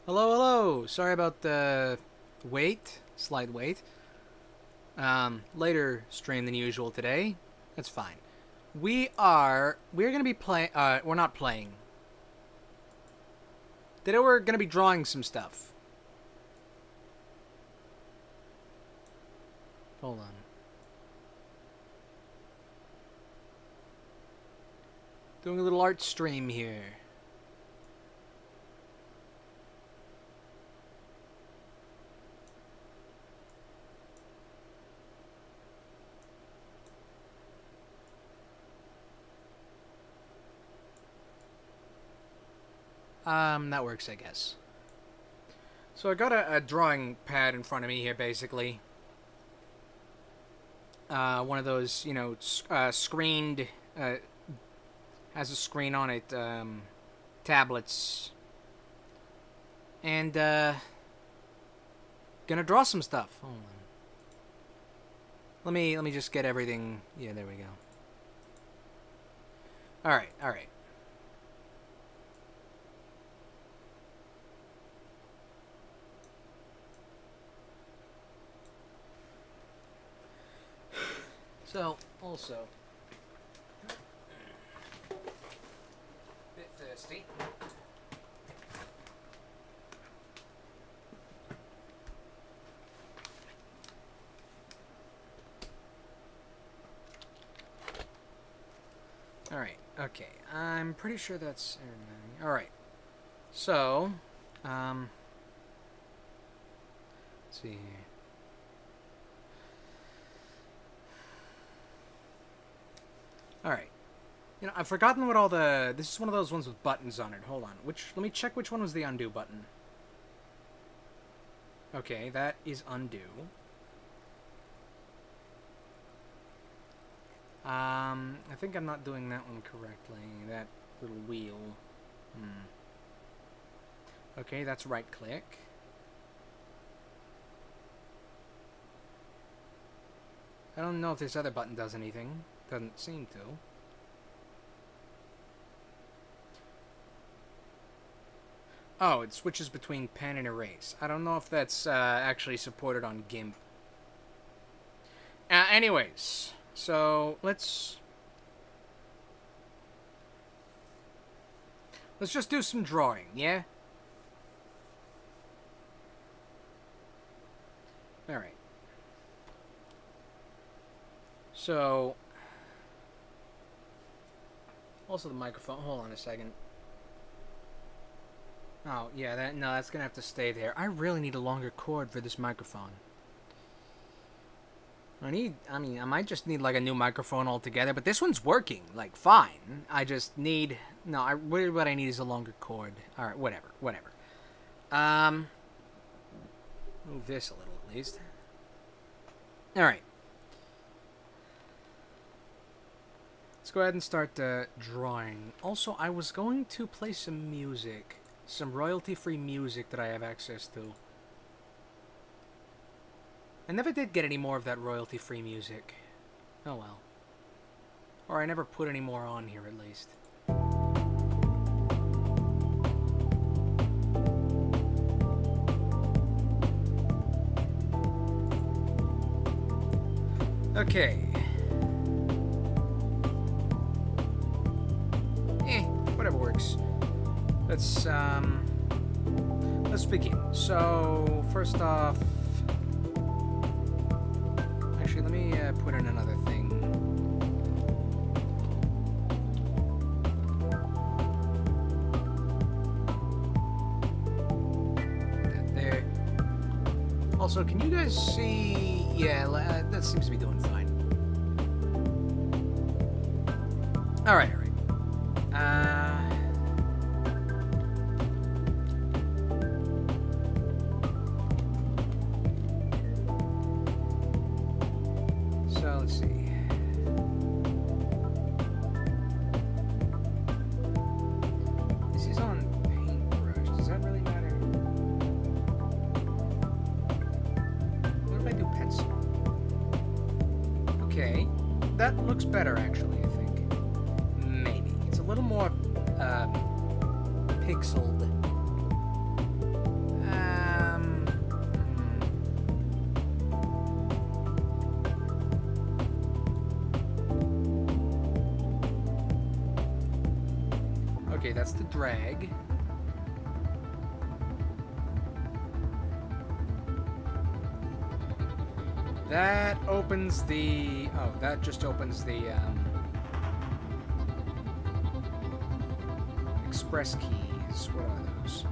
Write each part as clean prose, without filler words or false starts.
Hello, hello. Sorry about the slight wait. Later stream than usual today. That's fine. We're gonna be playing. We're not playing. Today we're gonna be drawing some stuff. Hold on. Doing a little art stream here. That works, I guess. So I got a drawing pad in front of me here, basically. One of those, screened, has a screen on it, tablets. And, gonna draw some stuff. Hold on. Let me just get everything. Yeah, there we go. Alright. So, also, bit thirsty. Alright, okay. I'm pretty sure that's everything. Alright. So, let's see here. Alright. I've forgotten what all the... This is one of those ones with buttons on it. Hold on. Let me check which one was the undo button. Okay, that is undo. I think I'm not doing that one correctly. That little wheel. Okay, that's right click. I don't know if this other button does anything. Doesn't seem to. Oh, it switches between pen and erase. I don't know if that's actually supported on GIMP. Anyways, so let's just do some drawing, yeah? Alright. So, also the microphone. Hold on a second. Oh, yeah, that's gonna have to stay there. I really need a longer cord for this microphone. I might just need like a new microphone altogether, but this one's working, like, fine. I just need, what I need is a longer cord. Alright, whatever. Move this a little at least. Alright. Let's go ahead and start drawing. Also, I was going to play some music. Some royalty-free music that I have access to. I never did get any more of that royalty-free music. Oh well. Or I never put any more on here, at least. Okay. Whatever works. Let's begin. So, first off... Actually, let me put in another thing. That there. Also, can you guys see... Yeah, that seems to be doing fine. Alright. So, let's see. This is on paintbrush. Does that really matter? What if I do pencil? Okay. That looks better, actually, I think. Maybe. It's a little more, pixeled. drag. That opens the... Oh, that just opens the express keys. What are those?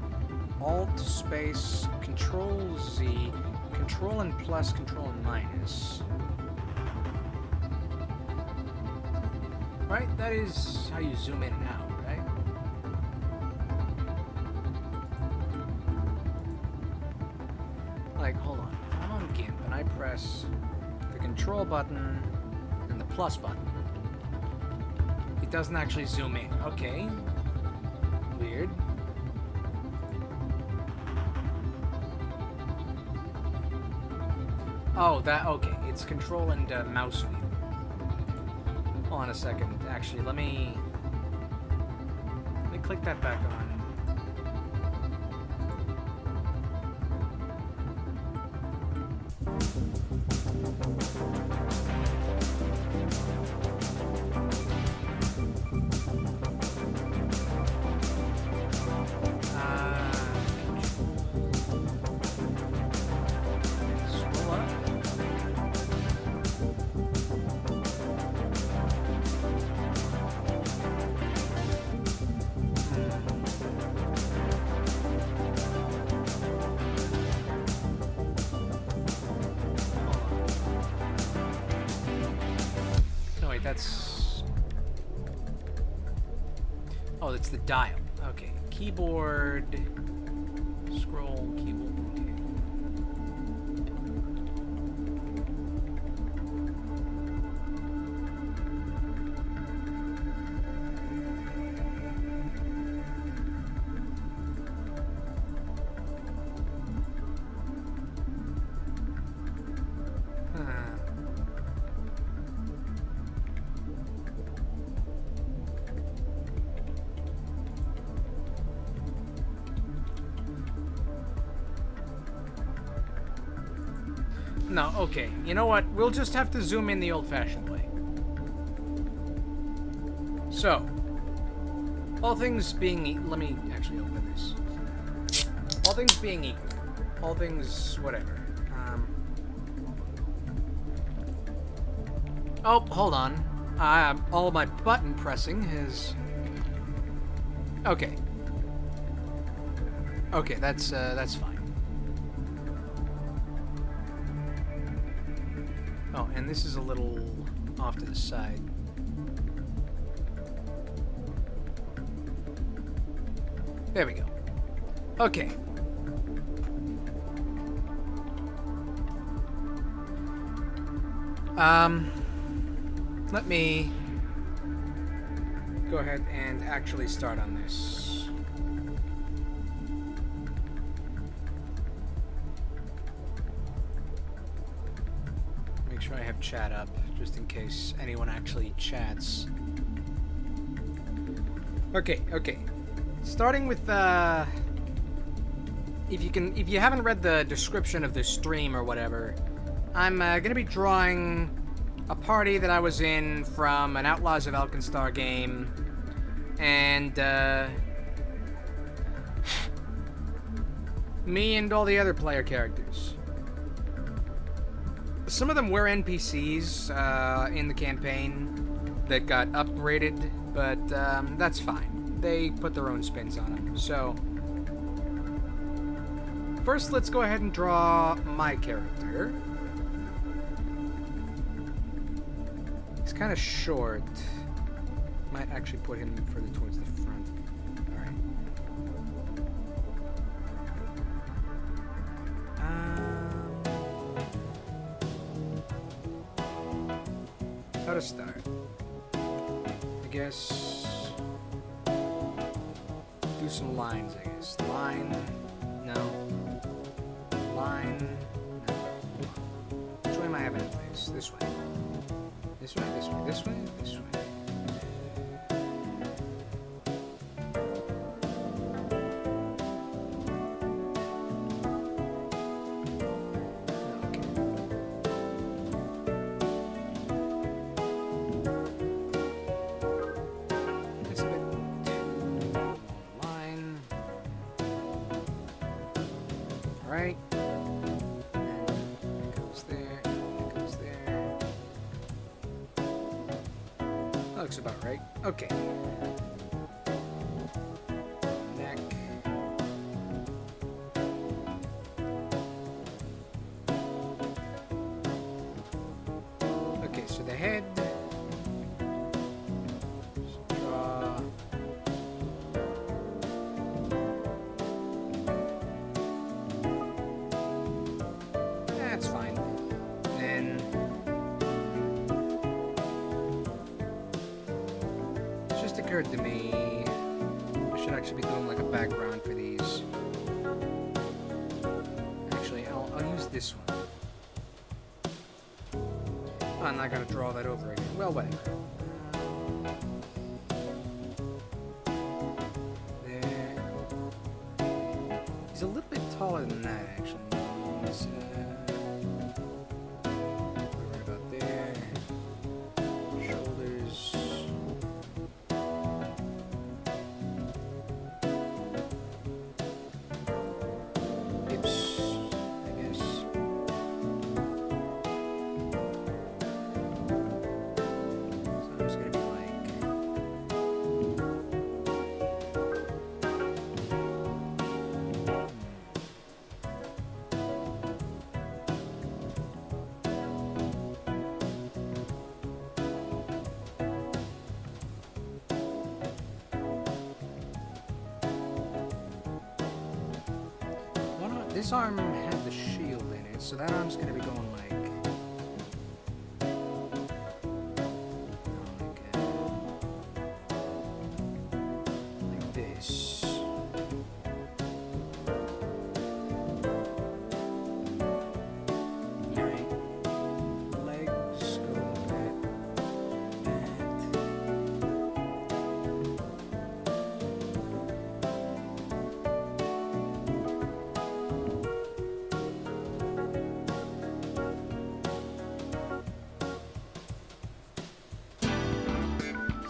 Alt, space, Control Z, Control and plus, Control and minus. Right? That is how you zoom in and out, right? Like, hold on. If I'm on GIMP and I press the Control button and the plus button, it doesn't actually zoom in. Okay. Weird. Oh, that... Okay. It's Control and mouse wheel. Hold on a second. Actually, let me click that back on. Scroll up. That's... Oh, that's the dial. Okay. Keyboard... Scroll, keyboard... Okay. No, okay. You know what? We'll just have to zoom in the old-fashioned way. So, all things being... Let me actually open this. All things being equal. All things... whatever. Oh, hold on. All my button pressing is... Okay. Okay, that's fine. Oh, and this is a little off to the side. There we go. Okay. Let me go ahead and actually start on this. Make sure I have chat up, just in case anyone actually chats. Okay, okay. Starting with if you haven't read the description of the stream or whatever, I'm gonna be drawing a party that I was in from an Outlaws of Alkenstar game, and me and all the other player characters. Some of them were NPCs in the campaign that got upgraded, but that's fine. They put their own spins on them. So, first let's go ahead and draw my character. He's kind of short. Might actually put him further towards the front. Alright. How to start? I guess... do some lines, I guess. Line... no. Line... no. Which way am I having it face? This way. This way, this way, this way, this way. Okay. That's a bit too right? And it goes there, it goes there. That looks about right. Okay. Neck. Okay, so the head. That's fine. Then it just occurred to me I should actually be doing like a background for these. Actually, I'll use this one. Oh, I'm not gonna draw that over again. Well, whatever. There. He's a little bit taller than that, actually. He's, right about there. Shoulders. Hips, I guess. So I'm just gonna be this arm had the shield in it, so that arm's gonna be going like this. Right. Legs go like that.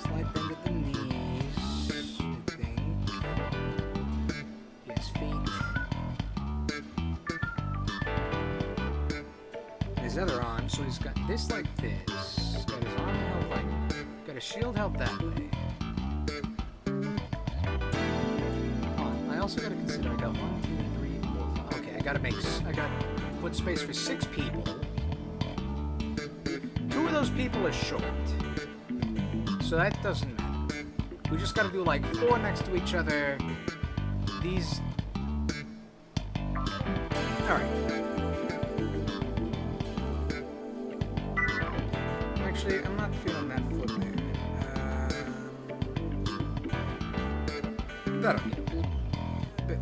Slight bend at the knees, I think. Yes, feet. His other arm, so he's got this like this. Got his arm held like, got a shield held that way. Oh, I also gotta consider I got 1, 2, 3, 4, 5. Okay, I gotta put space for 6 people. 2 of those people are short. So that doesn't matter. We just gotta do like 4 next to each other. These... Alright. Actually, I'm not feeling that foot there. That'll be a bit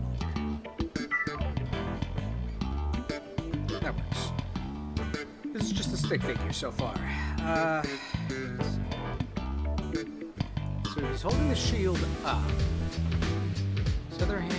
longer. That works. This is just a stick figure so far. So he's holding the shield up. His other hand...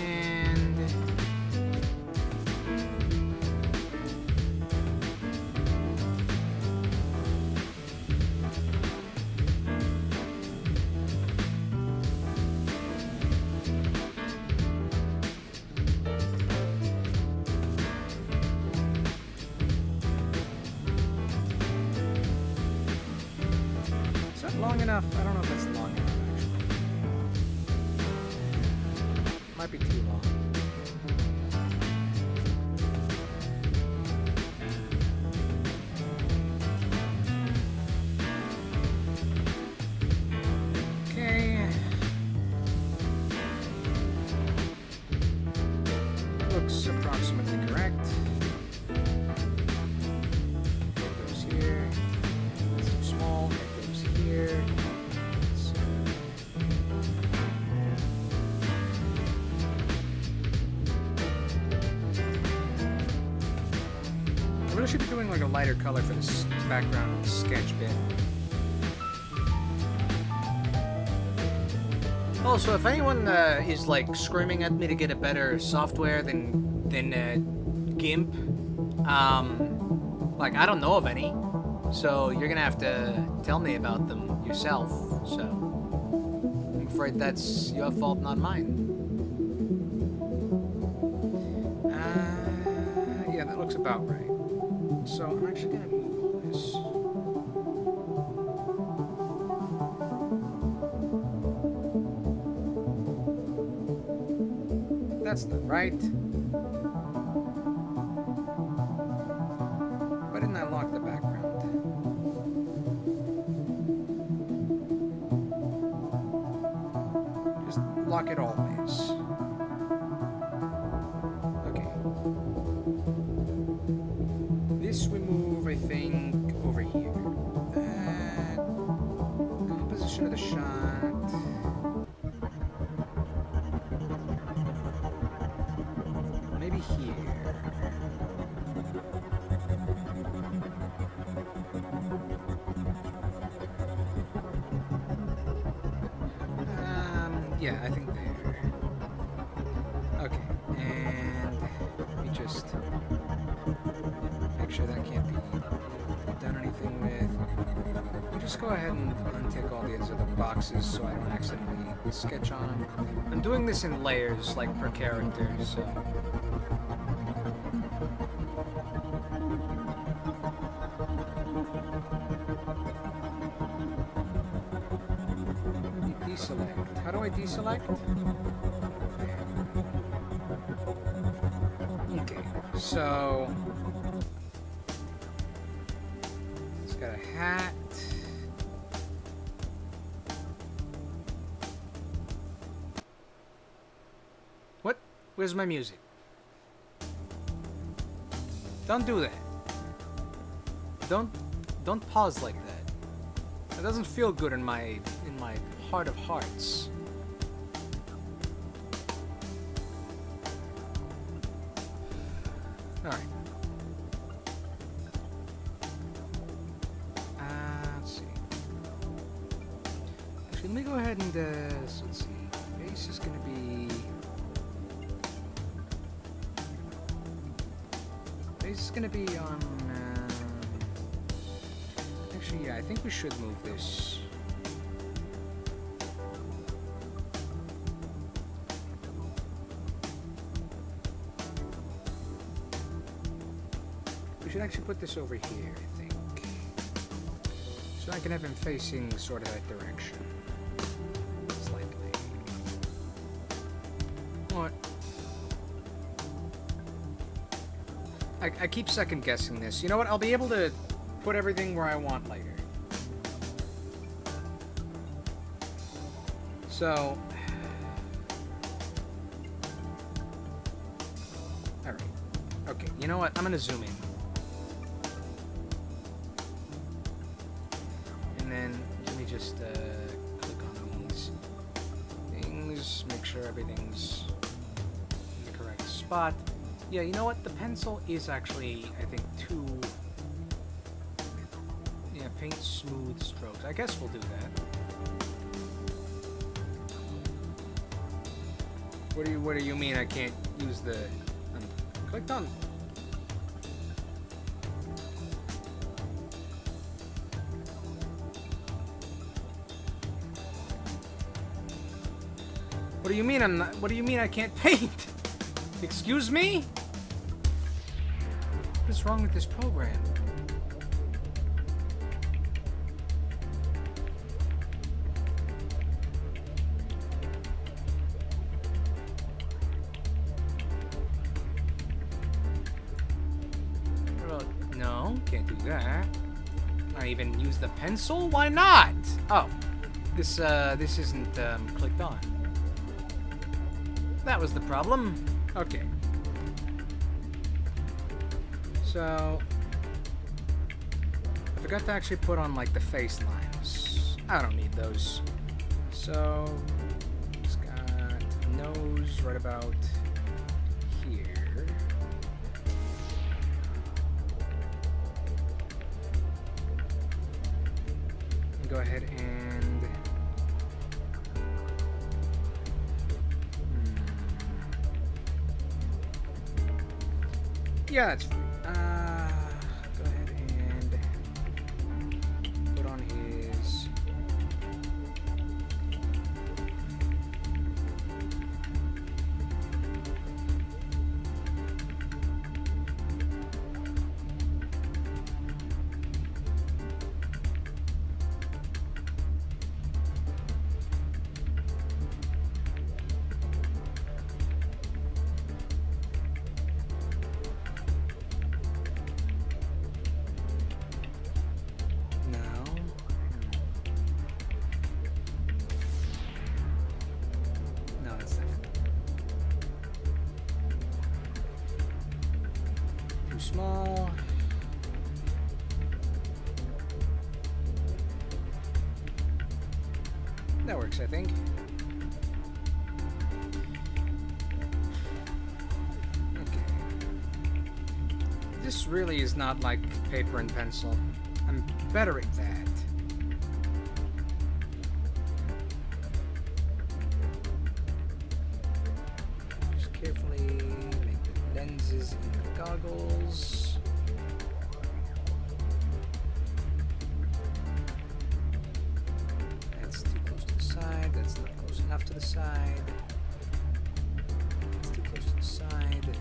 Is that long enough? I don't know if it's long enough, actually. Might be too long. Okay. Looks approximately correct. It goes here. That's too small. It goes here. I really should be doing like a lighter color for this background sketch bit. Also, if anyone is like screaming at me to get a better software than GIMP, like I don't know of any, so you're gonna have to tell me about them yourself. So I'm afraid that's your fault, not mine. looks about right. So I'm actually gonna move all this. That's not right. Why didn't I lock the background? Just lock it always. Okay. This we move, I think, over here. Composition of the shot. Maybe here. Yeah, I think there. Okay, and let me just make sure that can't be done anything with. We'll just go ahead and untick all these other boxes so I don't accidentally sketch on them. I'm doing this in layers, like per character, so. Deselect. How do I deselect? Okay, so it's got a hat. What? Where's my music? Don't do that. Don't pause like that. It doesn't feel good in my heart of hearts. Alright. Let's see. Actually, let me go ahead and, so let's see. Base is gonna be... Base is gonna be on, actually, yeah, I think we should move this. We should actually put this over here, I think. So I can have him facing sort of that direction. Slightly. What? I keep second guessing this. You know what? I'll be able to put everything where I want later. So... Alright. Okay, you know what? I'm gonna zoom in. And then, let me just click on these things, make sure everything's in the correct spot. Yeah, you know what? The pencil is actually, I think, too... Yeah, paint smooth strokes. I guess we'll do that. What do you mean I can't use the... clicked on... What do you mean I'm not... What do you mean I can't paint? Excuse me? What's wrong with this program? No, can't do that. Not even use the pencil? Why not? Oh, this isn't clicked on. That was the problem. Okay. So, I forgot to actually put on like the face lines. I don't need those. So, it's got nose right about here. Go ahead and yeah, that's fine. Go ahead and put on his small. That works, I think. Okay. This really is not like paper and pencil. I'm better at that. Just carefully make the lenses in the goggles. That's too close to the side. That's not close enough to the side. That's too close to the side.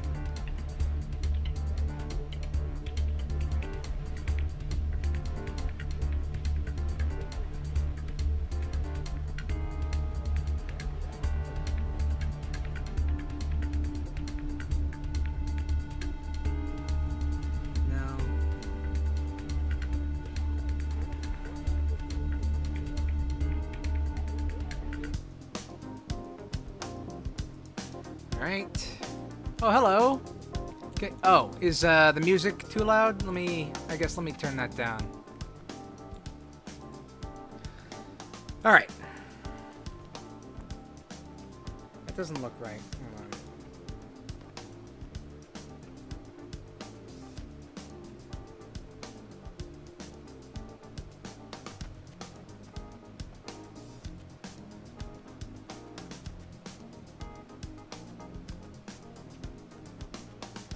Alright. Oh, hello. Okay. Oh, is the music too loud? Let me turn that down. Alright. That doesn't look right. Hold on.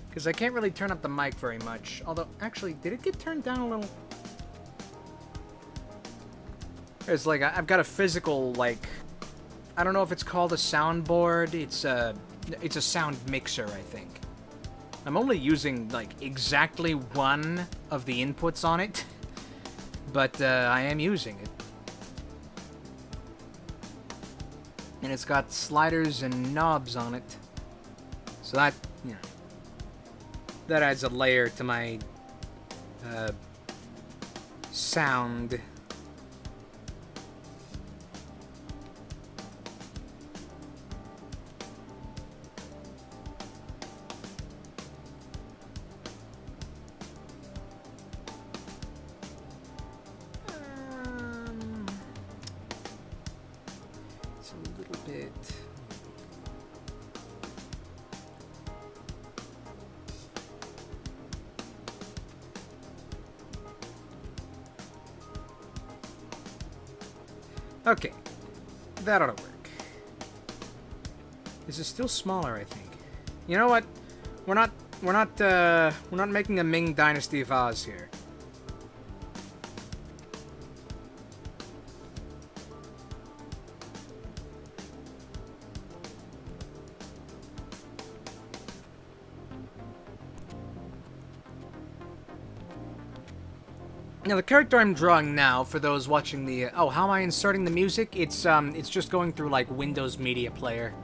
Because I can't really turn up the mic very much. Although, actually, did it get turned down a little? It's like, I've got a physical, like... I don't know if it's called a soundboard. It's a sound mixer, I think. I'm only using, like, exactly one of the inputs on it. But, I am using it. And it's got sliders and knobs on it. So that, you know... That adds a layer to my sound. It's a little bit... Okay, that ought to work. This is still smaller, I think. You know what? We're not making a Ming Dynasty vase here. Now, the character I'm drawing now, for those watching the... oh, how am I inserting the music? It's just going through, like, Windows Media Player.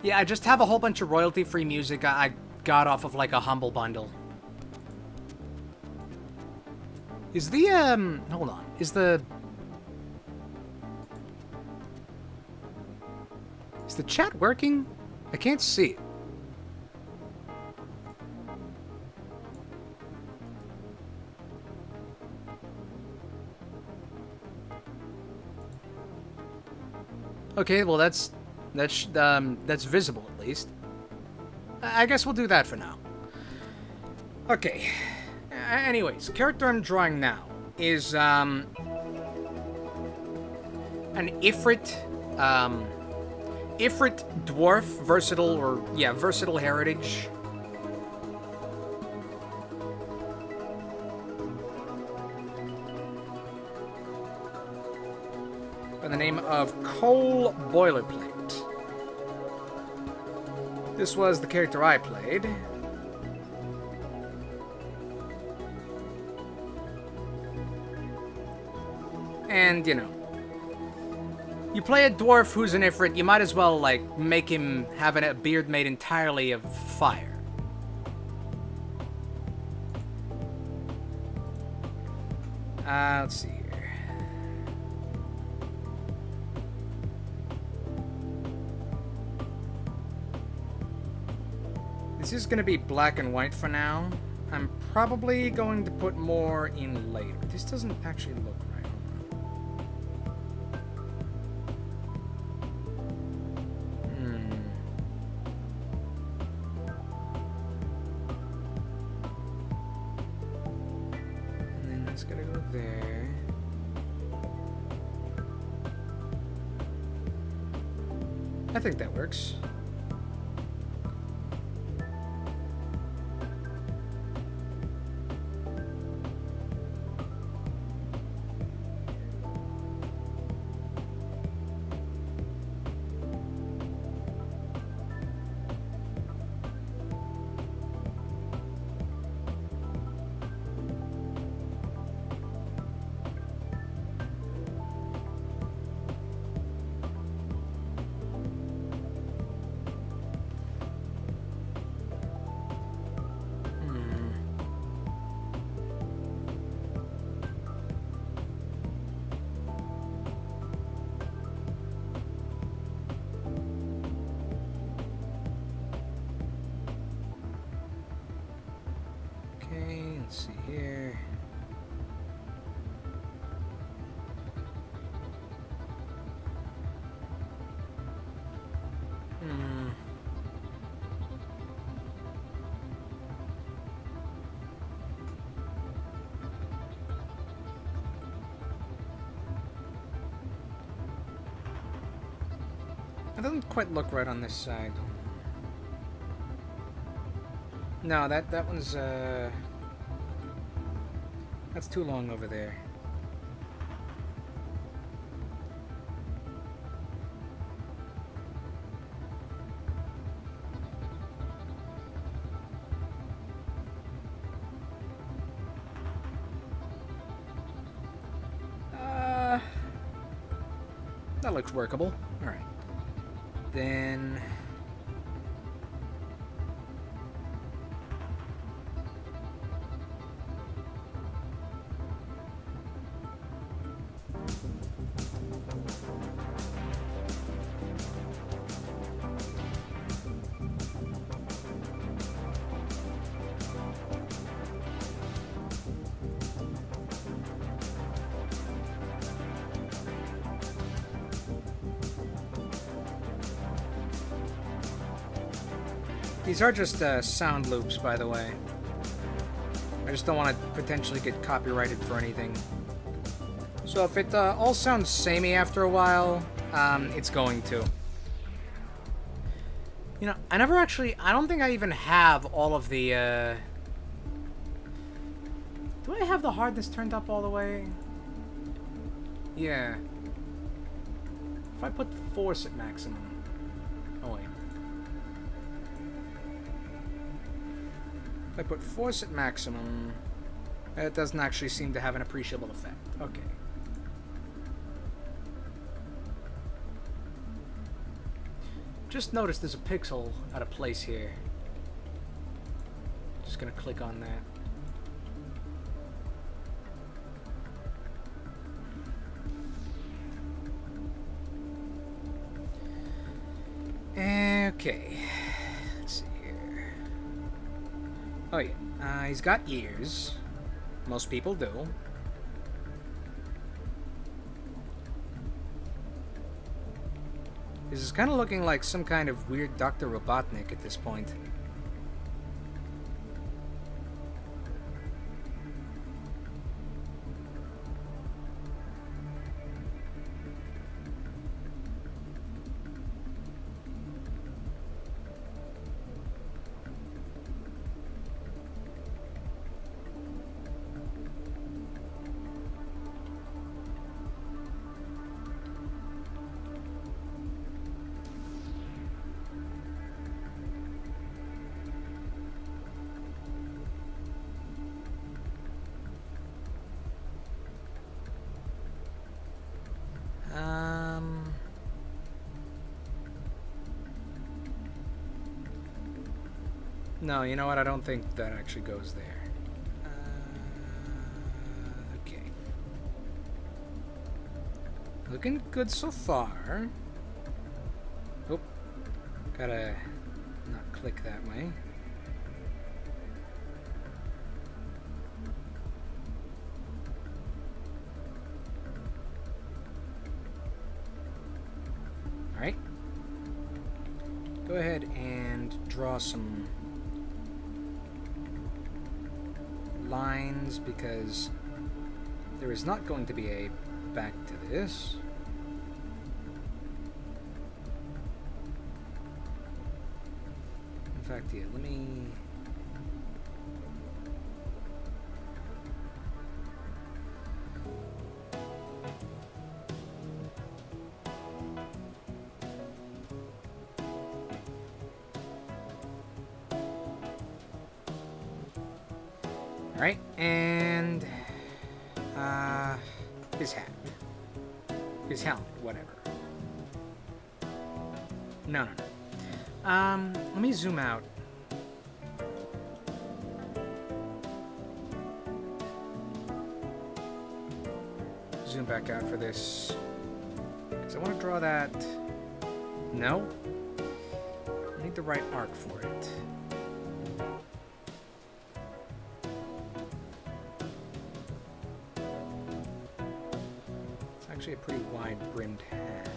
Yeah, I just have a whole bunch of royalty-free music I got off of, like, a Humble Bundle. Is the, hold on. Is the chat working? I can't see it. Okay, well that's visible at least. I guess we'll do that for now. Okay. Anyways, the character I'm drawing now is an Ifrit dwarf, versatile heritage. By the name of Cole Boilerplate. This was the character I played. And, you know, you play a dwarf who's an Ifrit, you might as well, like, make him have a beard made entirely of fire. Let's see here. This is going to be black and white for now. I'm probably going to put more in later. This doesn't actually look right. And then it's got to go there. I think that works. Let's see here. It doesn't quite look right on this side. No, that one's that's too long over there. That looks workable. All right. Then these are just sound loops, by the way. I just don't want to potentially get copyrighted for anything. So if it all sounds samey after a while, it's going to. You know, I don't think I even have all of the, do I have the hardness turned up all the way? Yeah. If I put force at maximum. Oh, wait. If I put force at maximum, it doesn't actually seem to have an appreciable effect. Okay. Just noticed there's a pixel out of place here. Just gonna click on that. Okay. Oh yeah, he's got ears. Most people do. This is kind of looking like some kind of weird Dr. Robotnik at this point. No, you know what? I don't think that actually goes there. Okay. Looking good so far. Oh, gotta not click that way. ahead and draw some lines because there is not going to be a back to this. In fact, yeah, let me... Alright, and his hat. His helmet, whatever. No. Let me zoom out. Zoom back out for this. Because I want to draw that. No. I need the right arc for it. It's actually a pretty wide-brimmed hat.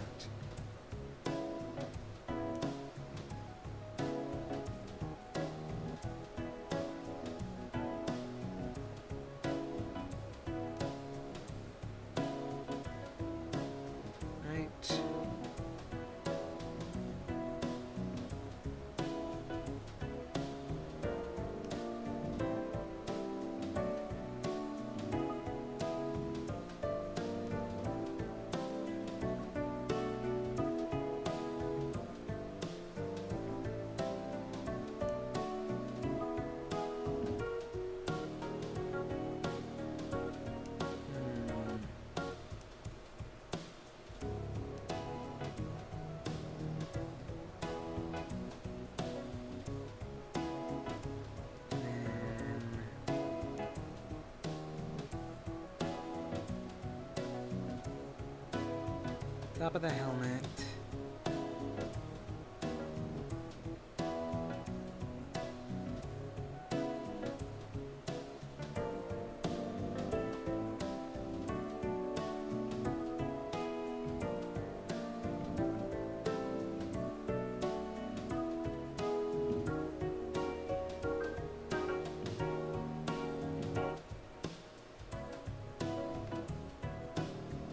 Top of the helmet.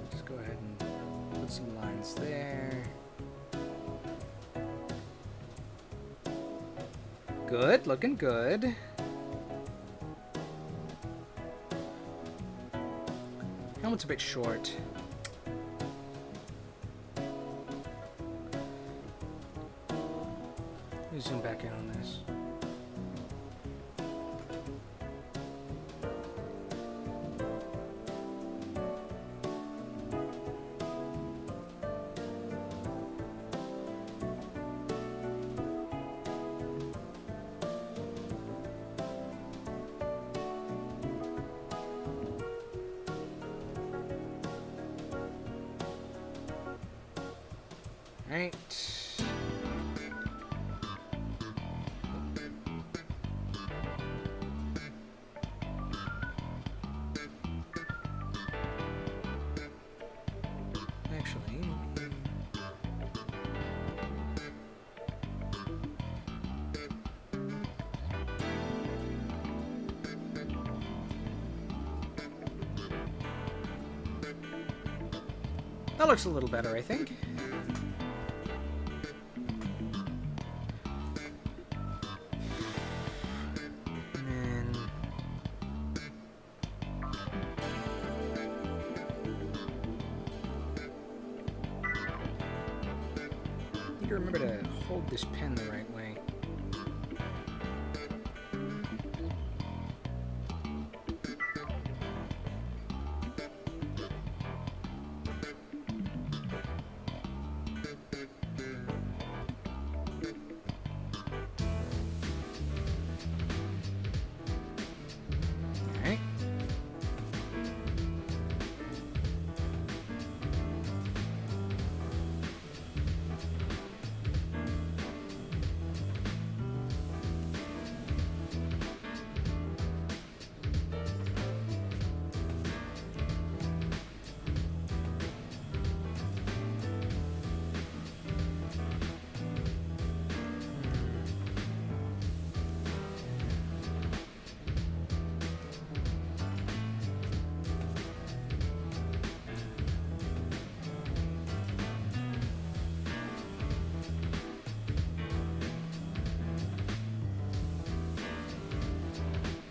Just go ahead and put some lines there. Good, looking good. Helmet's a bit short. Let me zoom back in on this. Right. Actually, that looks a little better, I think. Remember to hold this pen the right way.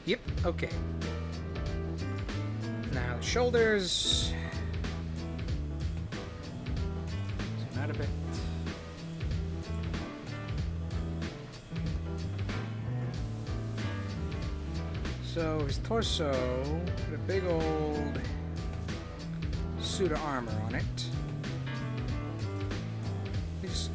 Yep, okay. Now the shoulders. Zoom out a bit. So his torso, put a big old suit of armor on it. Just,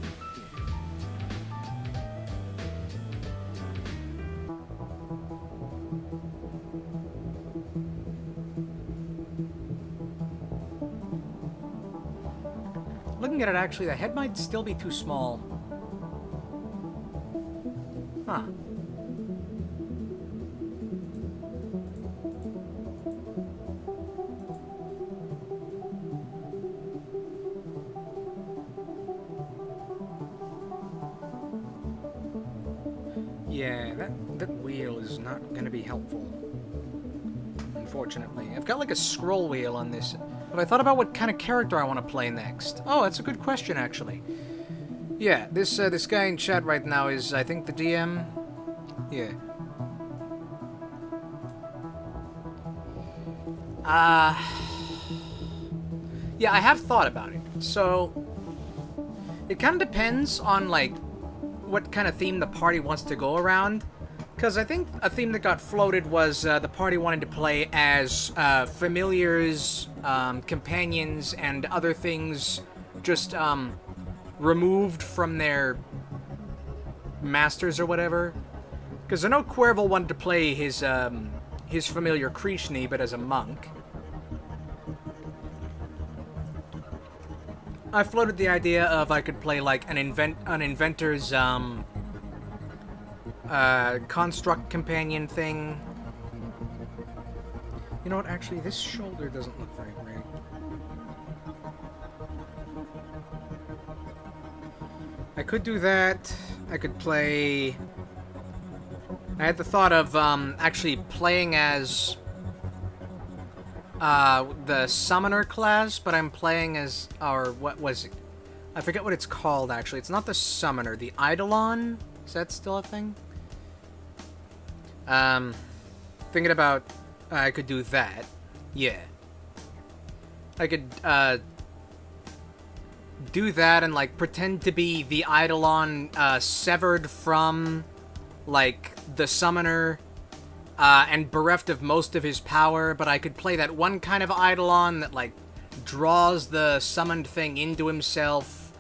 looking at it, actually, the head might still be too small. Huh. Yeah, that wheel is not going to be helpful, unfortunately. I've got like a scroll wheel on this, but I thought about what kind of character I want to play next. Oh, that's a good question, actually. Yeah, this guy in chat right now is, I think, the DM. Yeah. Yeah, I have thought about it. So, it kind of depends on, like, what kind of theme the party wants to go around. Because I think a theme that got floated was the party wanted to play as familiars, companions, and other things just removed from their masters or whatever. Because I know Cuerval wanted to play his familiar Krishni, but as a monk. I floated the idea of I could play like an inventor's construct companion thing. You know what? Actually, this shoulder doesn't look very great. I could do that. I could play. I had the thought of actually playing as the summoner class, but I'm playing as, or what was it? I forget what it's called, actually. It's not the summoner, the Eidolon? Is that still a thing? Thinking about, I could do that. Yeah. I could, do that and, like, pretend to be the Eidolon, severed from, like, the summoner, and bereft of most of his power, but I could play that one kind of Eidolon that, like, draws the summoned thing into himself,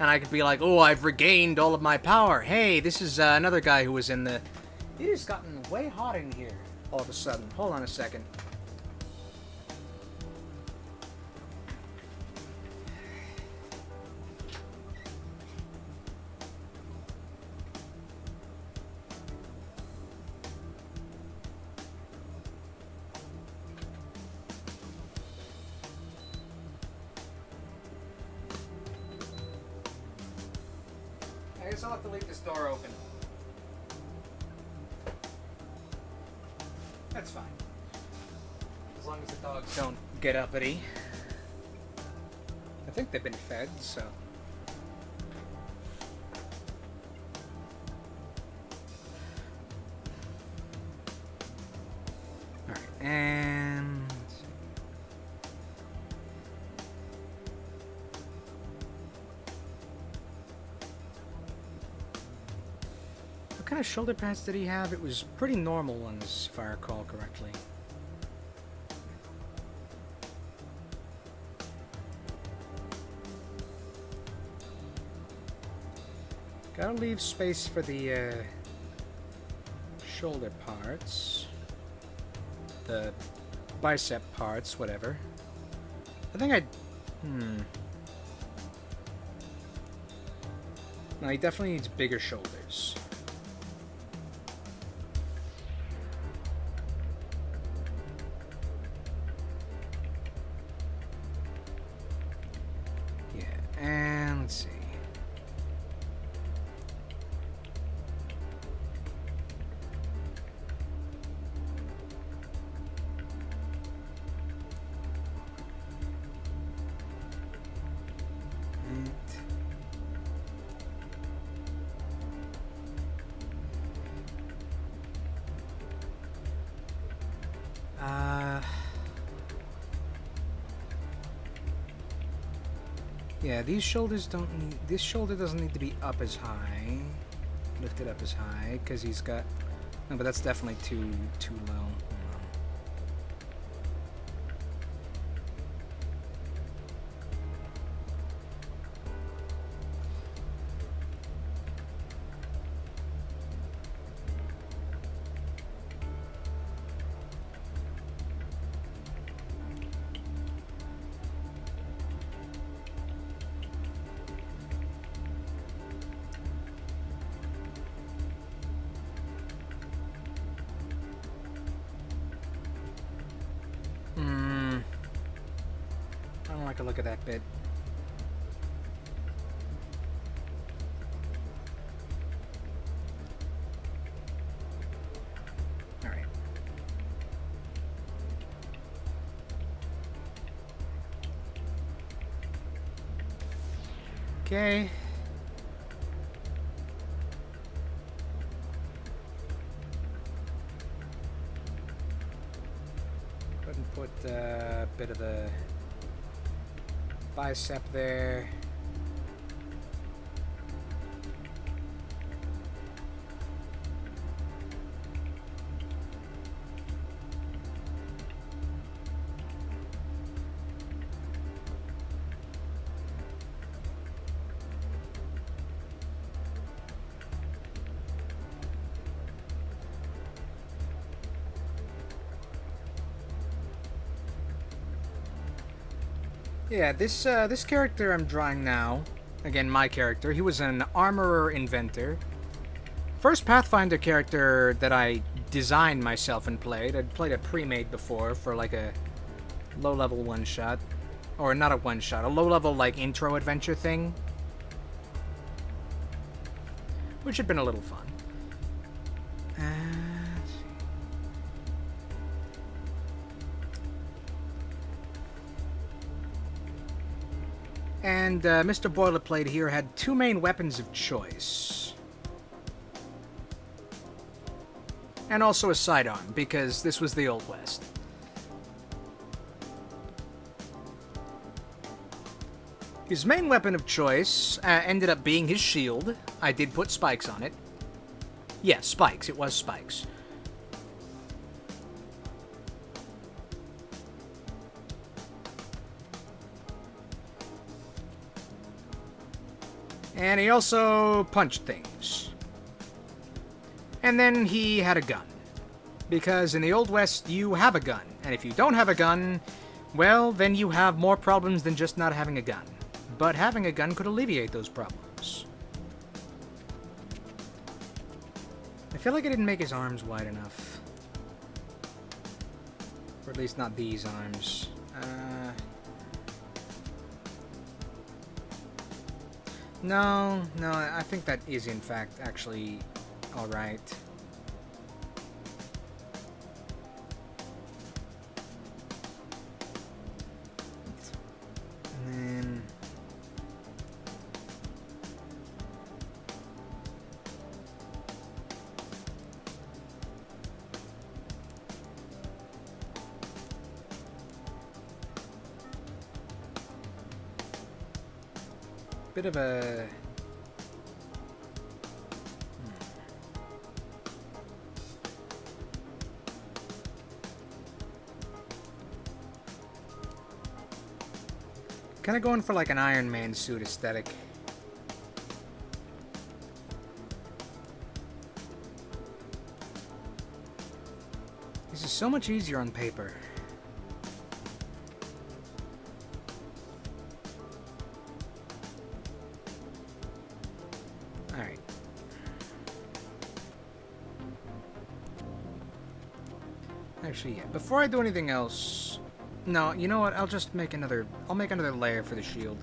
and I could be like, oh, I've regained all of my power. Hey, this is another guy who was in the... It has gotten way hot in here all of a sudden. Hold on a second. I guess I'll have to leave this door open. That's fine. As long as the dogs don't get uppity. I think they've been fed, so... Alright, and... What kind of shoulder pads did he have? It was pretty normal ones, if I recall correctly. Gotta leave space for the shoulder parts. The bicep parts, whatever. I think No, he definitely needs bigger shoulders. Yeah, and let's see. Yeah, these shoulders don't need... This shoulder doesn't need to be up as high. Lifted up as high, because he's got... No, but that's definitely too low. I don't like a look at that bit. Alright. Okay. Go ahead and put a bit of the bicep there. Yeah, this character I'm drawing now, again, my character, he was an armorer inventor. First Pathfinder character that I designed myself and played. I'd played a pre-made before for like a low-level one-shot. Or not a one-shot, a low-level like intro adventure thing. Which had been a little fun. And Mr. Boilerplate here had two main weapons of choice. And also a sidearm, because this was the Old West. His main weapon of choice ended up being his shield. I did put spikes on it. Yes, spikes. It was spikes. And he also punched things. And then he had a gun. Because in the Old West, you have a gun. And if you don't have a gun, well, then you have more problems than just not having a gun. But having a gun could alleviate those problems. I feel like I didn't make his arms wide enough. Or at least not these arms. No, I think that is in fact actually alright. And then... bit of a... kind of going for like an Iron Man suit aesthetic. This is so much easier on paper. Alright. Actually, yeah. Before I do anything else... No, you know what? I'll just make another... I'll make another layer for the shield.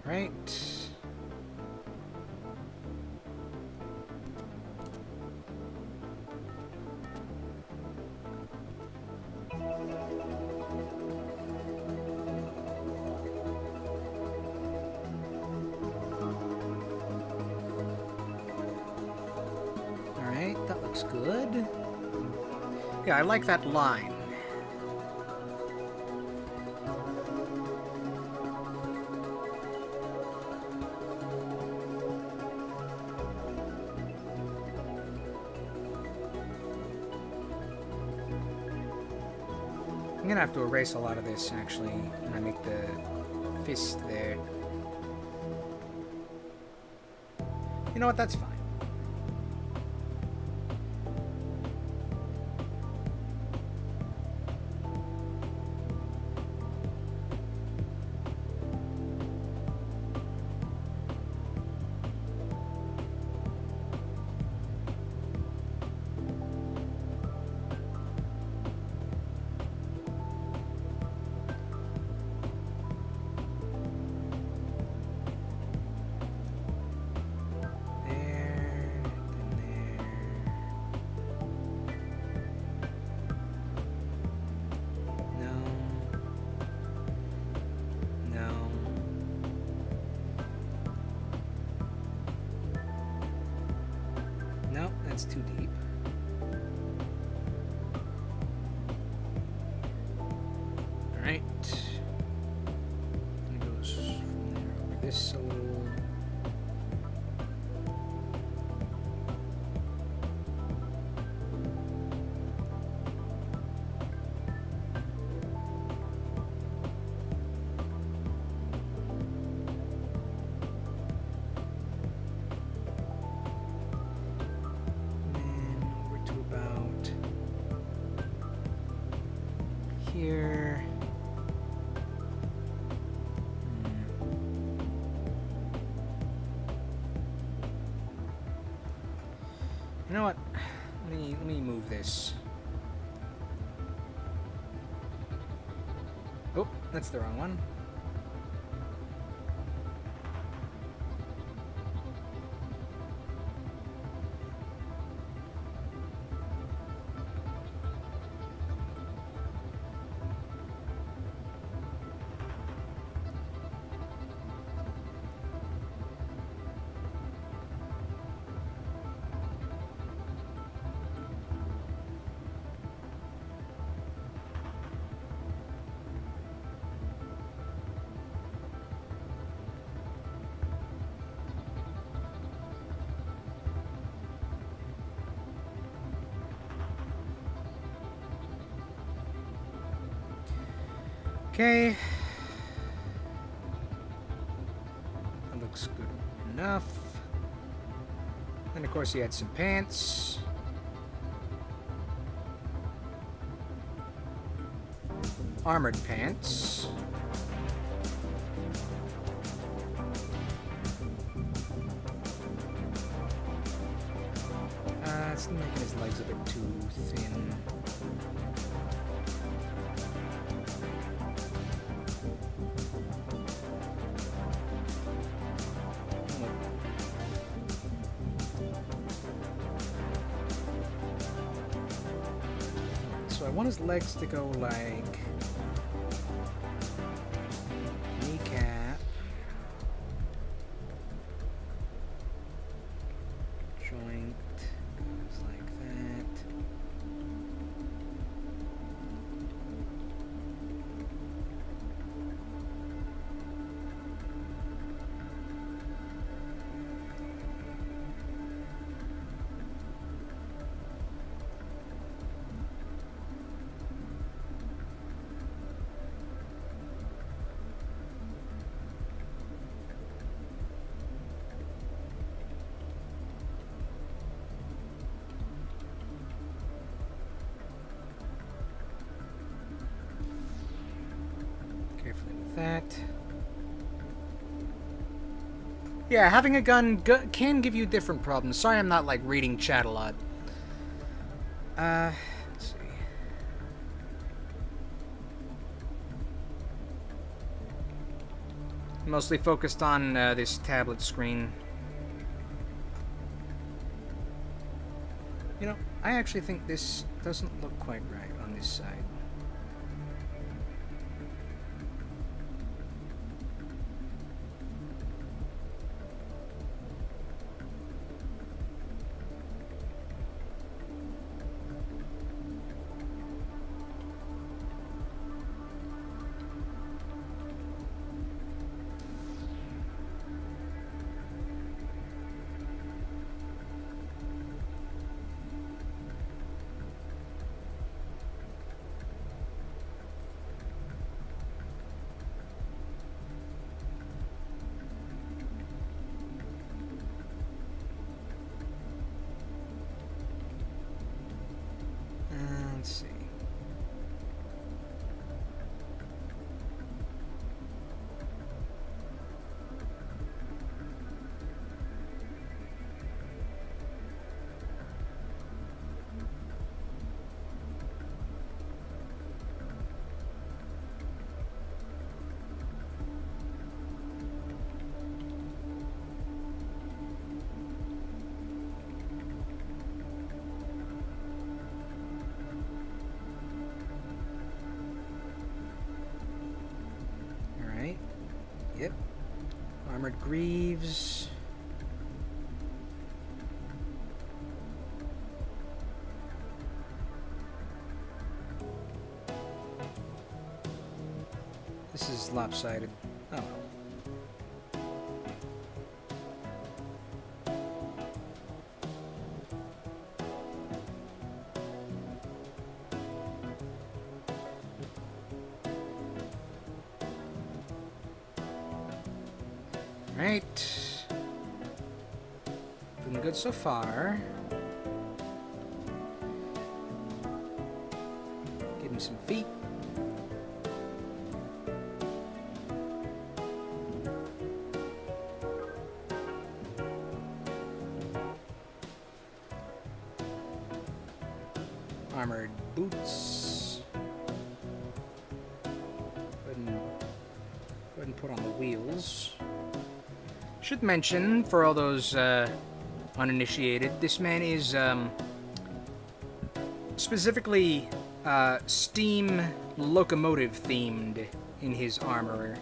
Right. Alright, that looks good. Yeah, I like that line. I'm gonna have to erase a lot of this, actually, when I make the fist there. You know what? That's fine. That's too deep. Alright. And it goes from there over this a little. Here. You know what? Let me move this. Oh, that's the wrong one. Okay. That looks good enough. Then, of course, he had some pants. Armored pants. It's making his legs a bit too thin. So I want his legs to go like kneecap, joint goes like that. Carefully with that. Yeah, having a gun can give you different problems. Sorry I'm not, like, reading chat a lot. Let's see. Mostly focused on this tablet screen. You know, I actually think this doesn't look quite right on this side. Let's see. Yep. Armored Greaves. This is lopsided. Oh. Right. Doing good so far. Give him some feet. Armored boots. Go ahead and put on the wheels. Should mention, for all those uninitiated, this man is specifically steam locomotive themed in his armor.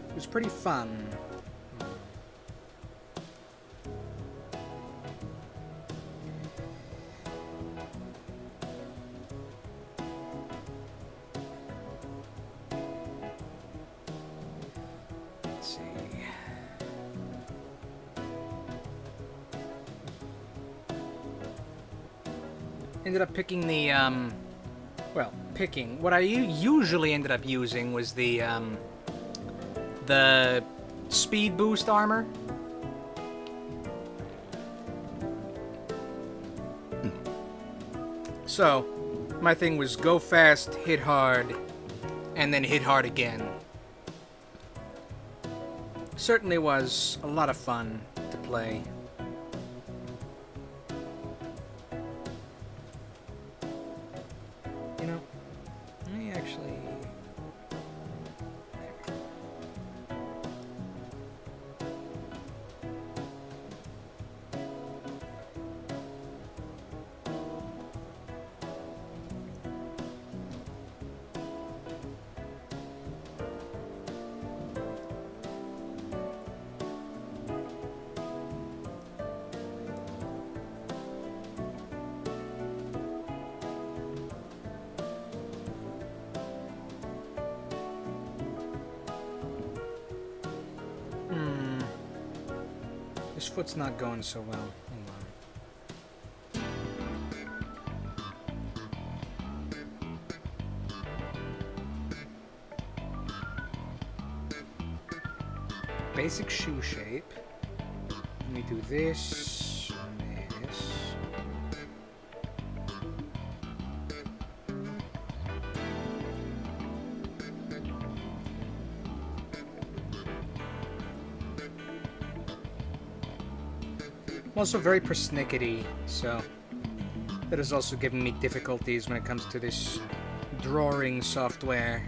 It was pretty fun. Let's see. Ended up picking the, well, picking. What I usually ended up using was the speed boost armor. So, my thing was go fast, hit hard, and then hit hard again. Certainly was a lot of fun to play. You know, I actually... This foot's not going so well. Hold on. Basic shoe shape. Let me do this and this. I'm also very persnickety, so that has also given me difficulties when it comes to this drawing software.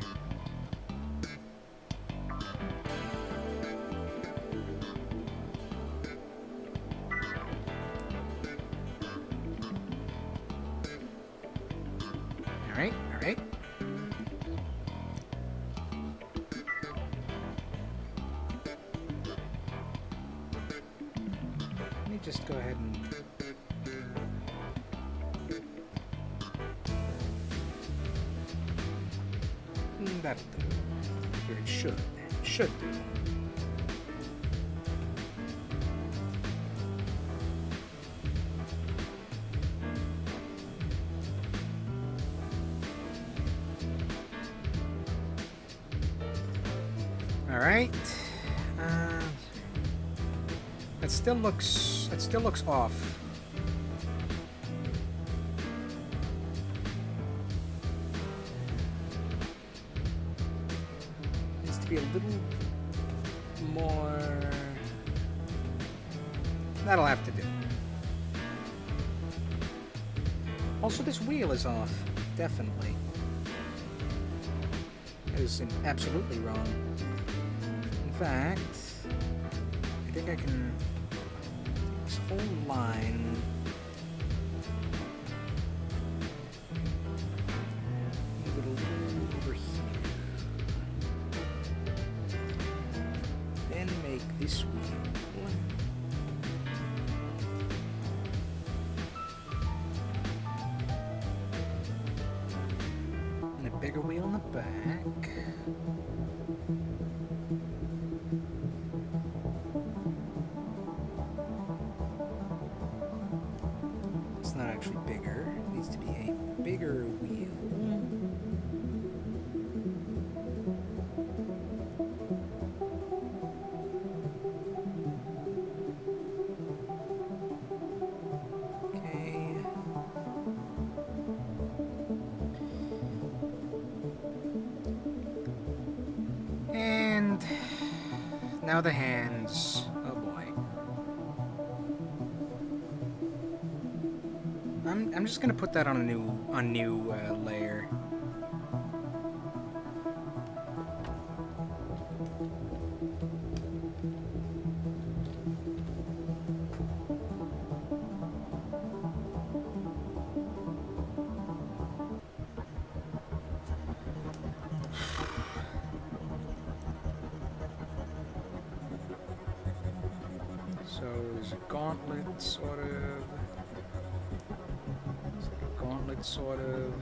Alright, alright. Let me just go ahead and... that'll do. Or it should. It should do. Alright. It still looks off. Needs to be a little more. That'll have to do. Also, this wheel is off. Definitely. That is absolutely wrong. In fact, I think I can... this whole line... move it a little over here. Then make this wheel... and a bigger wheel in the back. Not actually bigger. It needs to be a bigger wheel. Okay. And now the hands. Oh boy. I'm just gonna put that on a new layer. So there's a gauntlet, sort of. Gauntlet, sort of.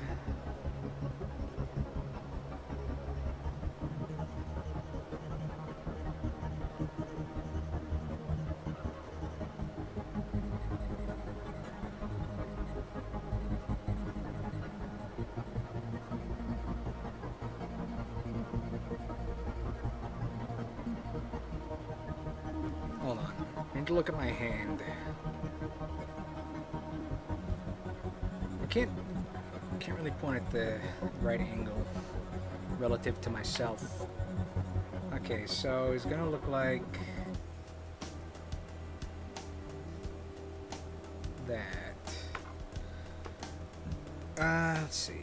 Hold on. I need to look at my hand. I can't really point at the right angle relative to myself. Okay, so it's gonna look like that. Let's see.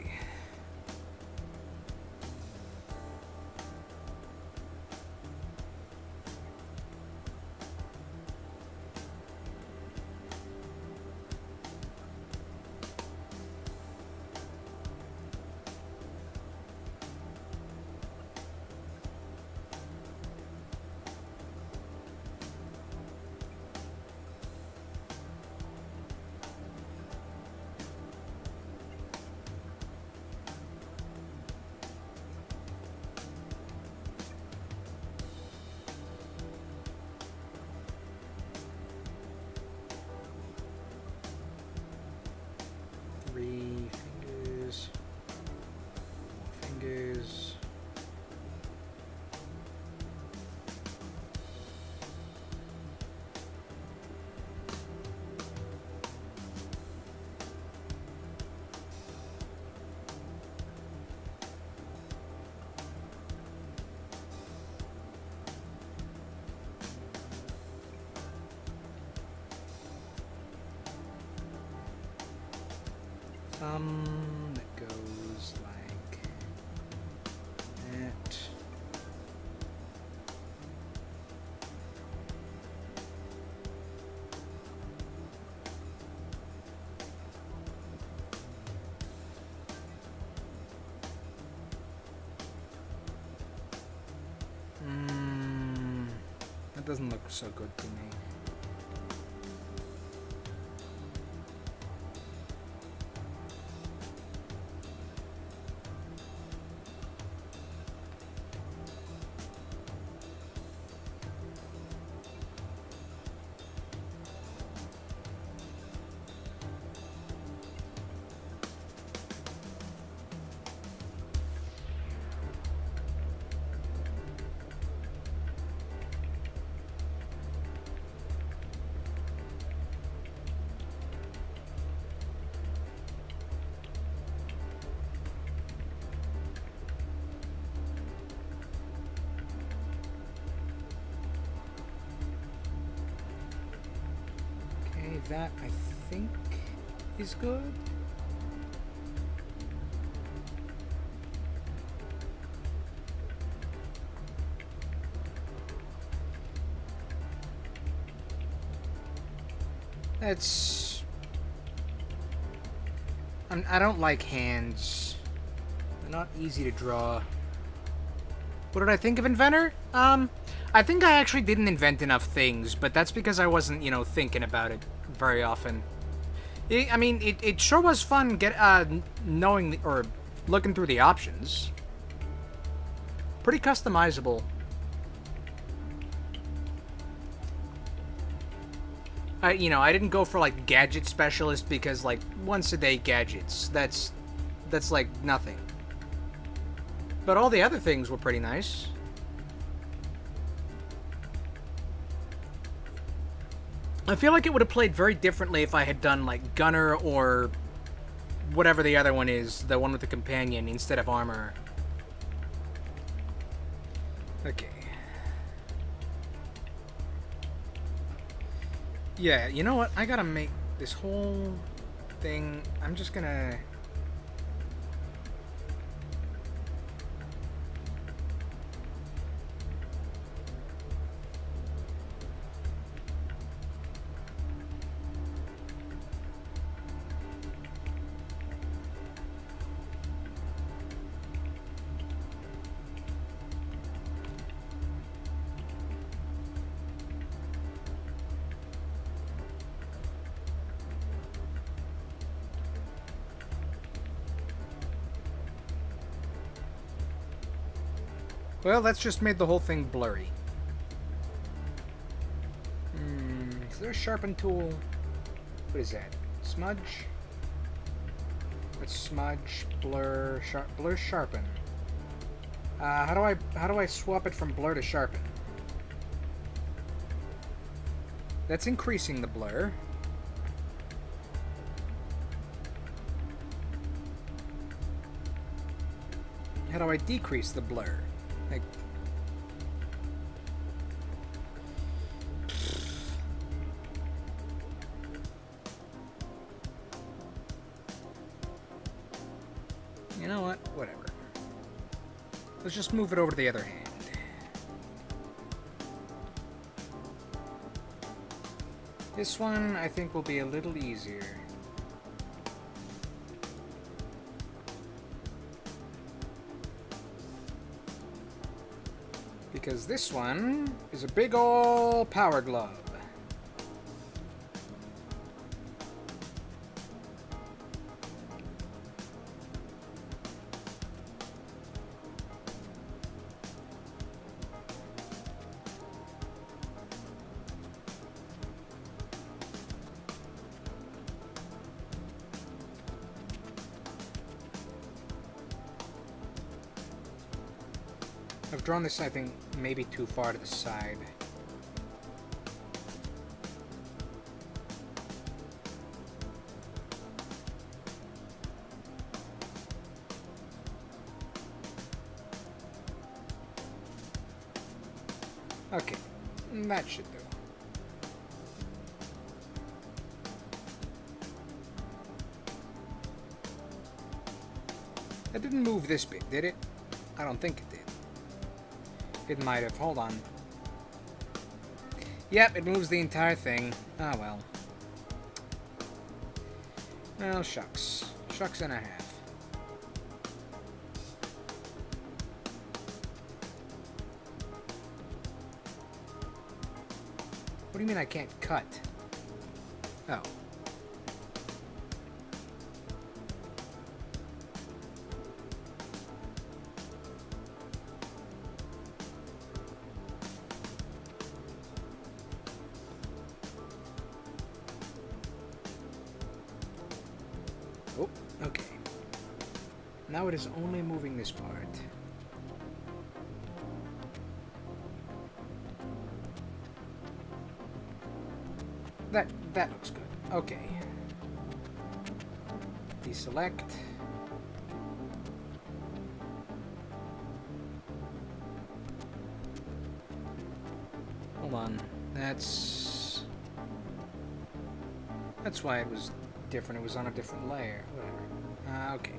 That goes like that. That doesn't look so good to me. That, I think, is good. That's... I don't like hands. They're not easy to draw. What did I think of Inventor? I think I actually didn't invent enough things, but that's because I wasn't, you know, thinking about it very often. I mean, it sure was fun knowing or looking through the options. Pretty customizable. You know, I didn't go for like gadget specialist because like once a day gadgets. That's like nothing. But all the other things were pretty nice. I feel like it would have played very differently if I had done, like, Gunner or whatever the other one is, the one with the companion, instead of Armor. Okay. Yeah, you know what? I gotta make this whole thing... I'm just gonna... Well, that's just made the whole thing blurry. Is there a sharpen tool? What is that? Smudge? Let's smudge, blur, blur, sharpen. How do I swap it from blur to sharpen? That's increasing the blur. How do I decrease the blur? Like, you know what? Whatever. Let's just move it over to the other hand. This one, I think, will be a little easier. Because this one is a big ol' power glove. I've drawn this, I think, maybe too far to the side. Okay, that should do. That didn't move this bit, did it? I don't think it did. It might have. Hold on. Yep, it moves the entire thing. Ah, well. Well, shucks. Shucks and a half. What do you mean I can't cut? Oh. Oh, okay. Now it is only moving this part. That looks good. Okay. Deselect. Hold on. That's why it was different. It was on a different layer. Whatever. Okay.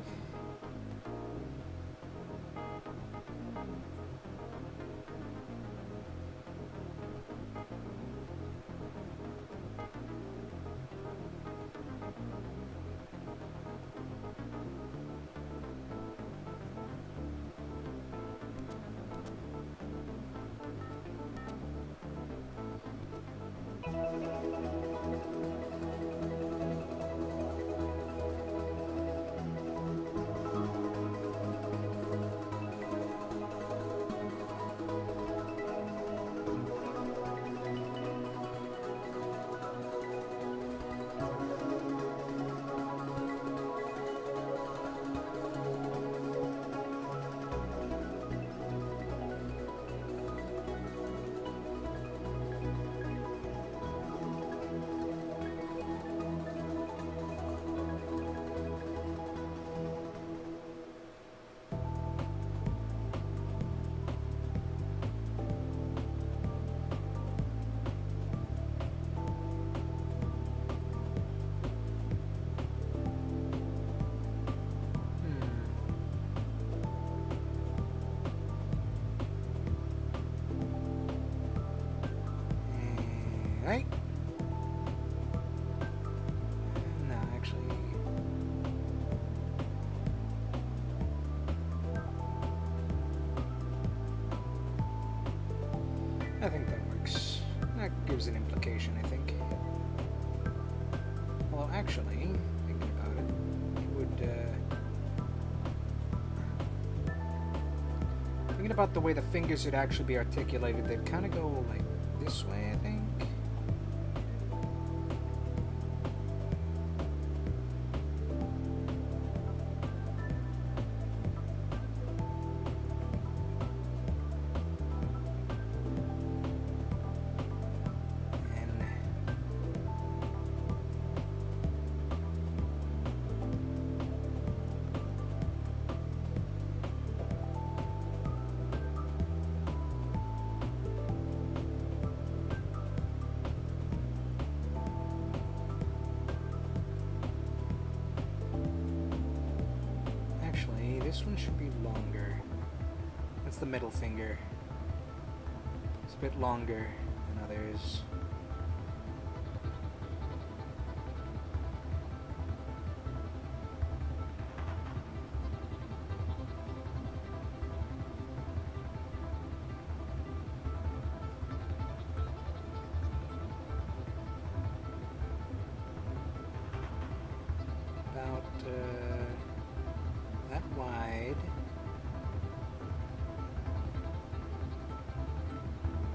Right? No, actually... I think that works. That gives an implication, I think. Well, actually, thinking about it, it would, thinking about the way the fingers would actually be articulated, they'd kind of go, like, this way, I think. This one should be longer. That's the middle finger. It's a bit longer than others. About that wide.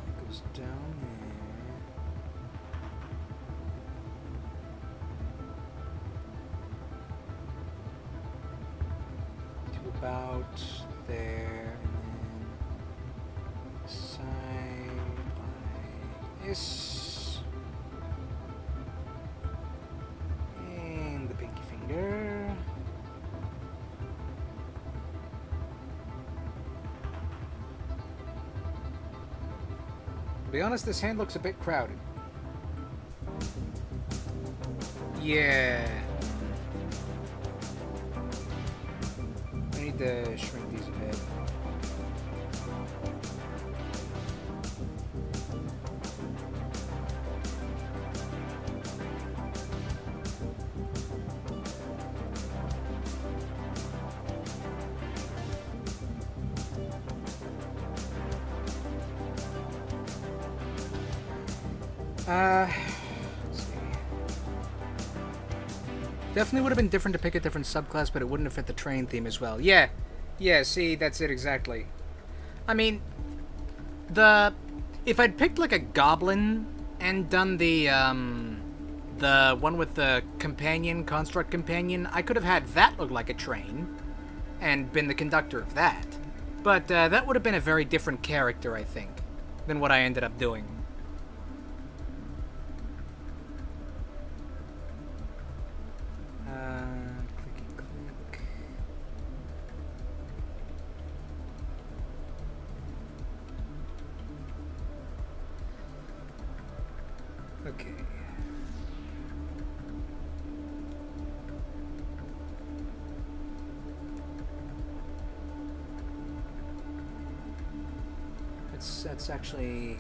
It goes down there. To about there, and then side like this. And the pinky finger. To be honest, this hand looks a bit crowded. Yeah. I need shrink these a bit. Let's see. Definitely would have been different to pick a different subclass, but it wouldn't have fit the train theme as well. Yeah, see, that's it exactly. I mean, if I'd picked like a goblin and done the one with the construct companion, I could have had that look like a train and been the conductor of that. But that would have been a very different character, I think, than what I ended up doing. Clicky click. Okay. That's actually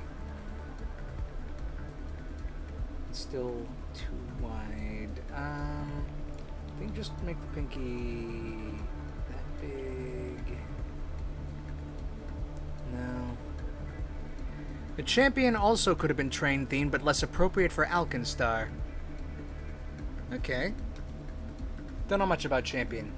still too wide. I think just make the pinky that big. No. The champion also could have been train themed, but less appropriate for Alkenstar. Okay. Don't know much about champion.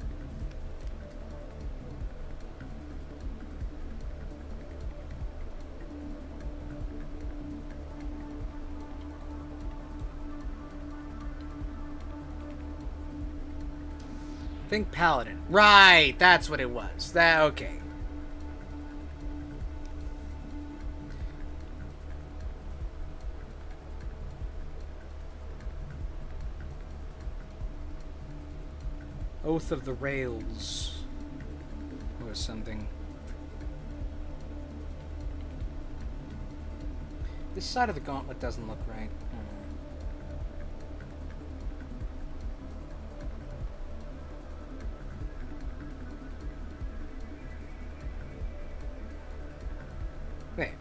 Think paladin. Right, that's what it was. Okay. Oath of the Rails. Or something. This side of the gauntlet doesn't look right. Wait.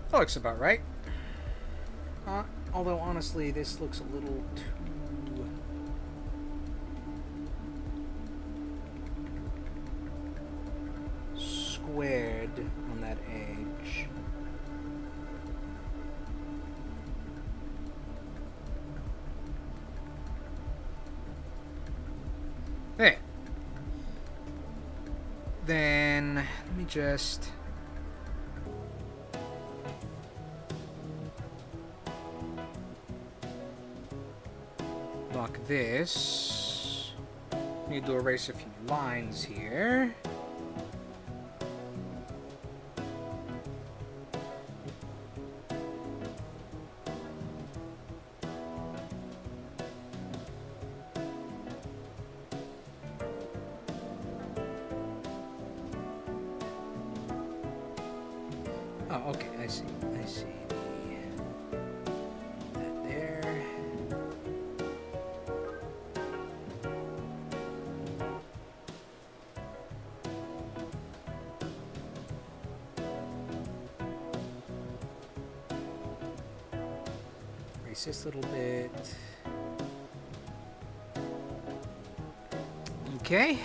That looks about right. Although, honestly, this looks a little too... squared on that edge. There. Then, let me just... lock this. Need to erase a few lines here. Oh, okay, I see. That there. Erase this little bit. Okay.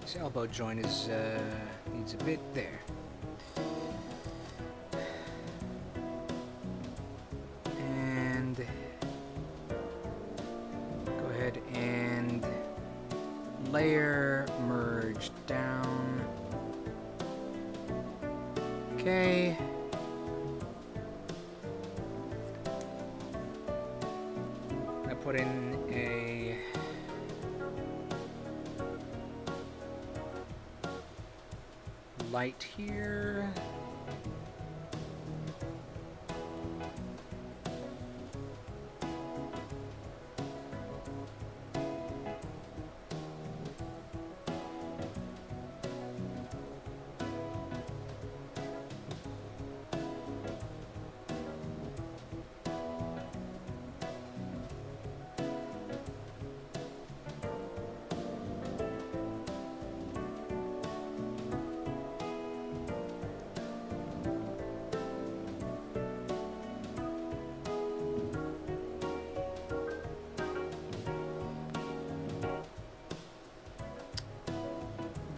This elbow joint is needs a bit there. And go ahead and layer merge down. Okay. I put in a light here.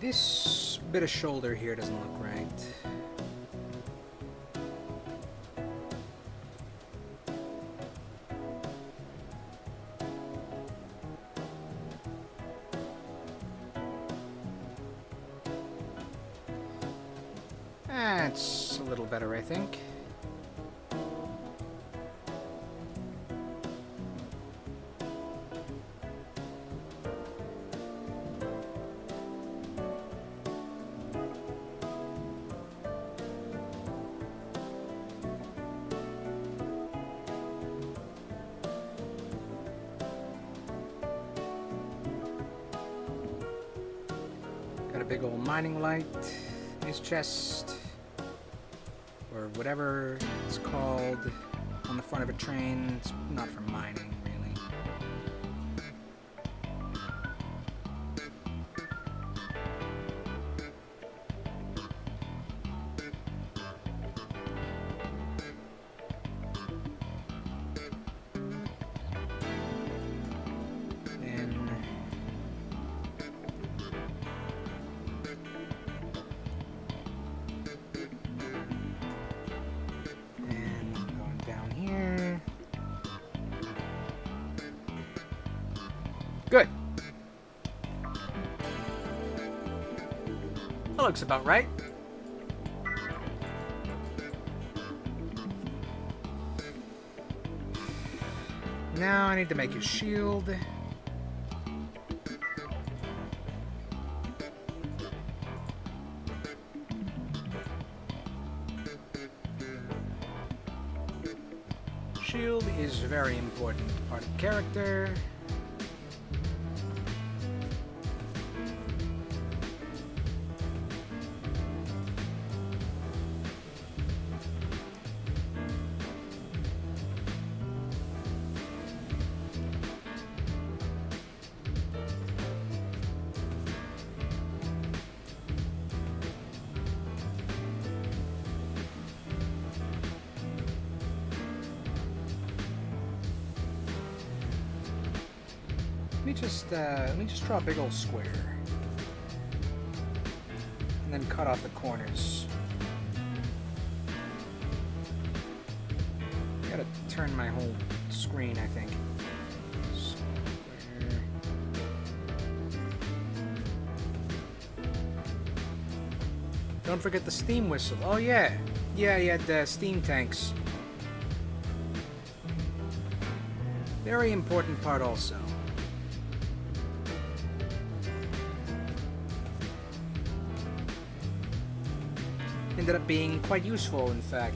This bit of shoulder here doesn't look right. That's a little better, I think. Got a big old mining light in his chest, or whatever it's called, on the front of a train. It's not for mining, really. Good. That looks about right. Now I need to make a shield. Shield is a very important part of the character. Let me just draw a big old square, and then cut off the corners. Gotta turn my whole screen, I think. Square. Don't forget the steam whistle. Oh yeah, yeah, he had steam tanks. Very important part also. Ended up being quite useful, in fact.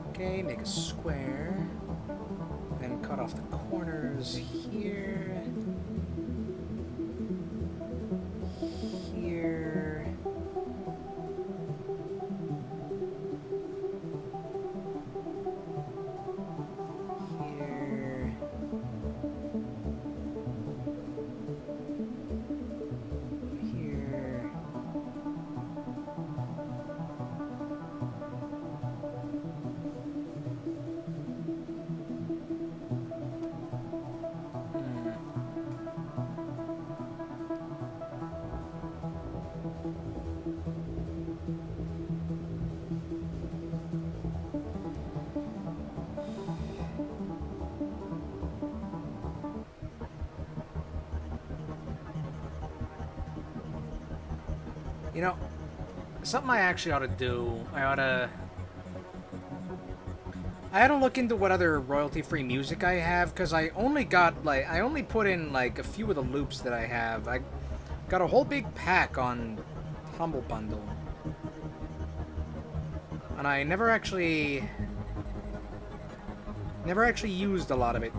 Okay, make a square. Then cut off the corners here. Here. You know, something I actually ought to do, I ought to look into what other royalty-free music I have, because I only put in, like, a few of the loops that I have. I got a whole big pack on Humble Bundle. And I never actually used a lot of it.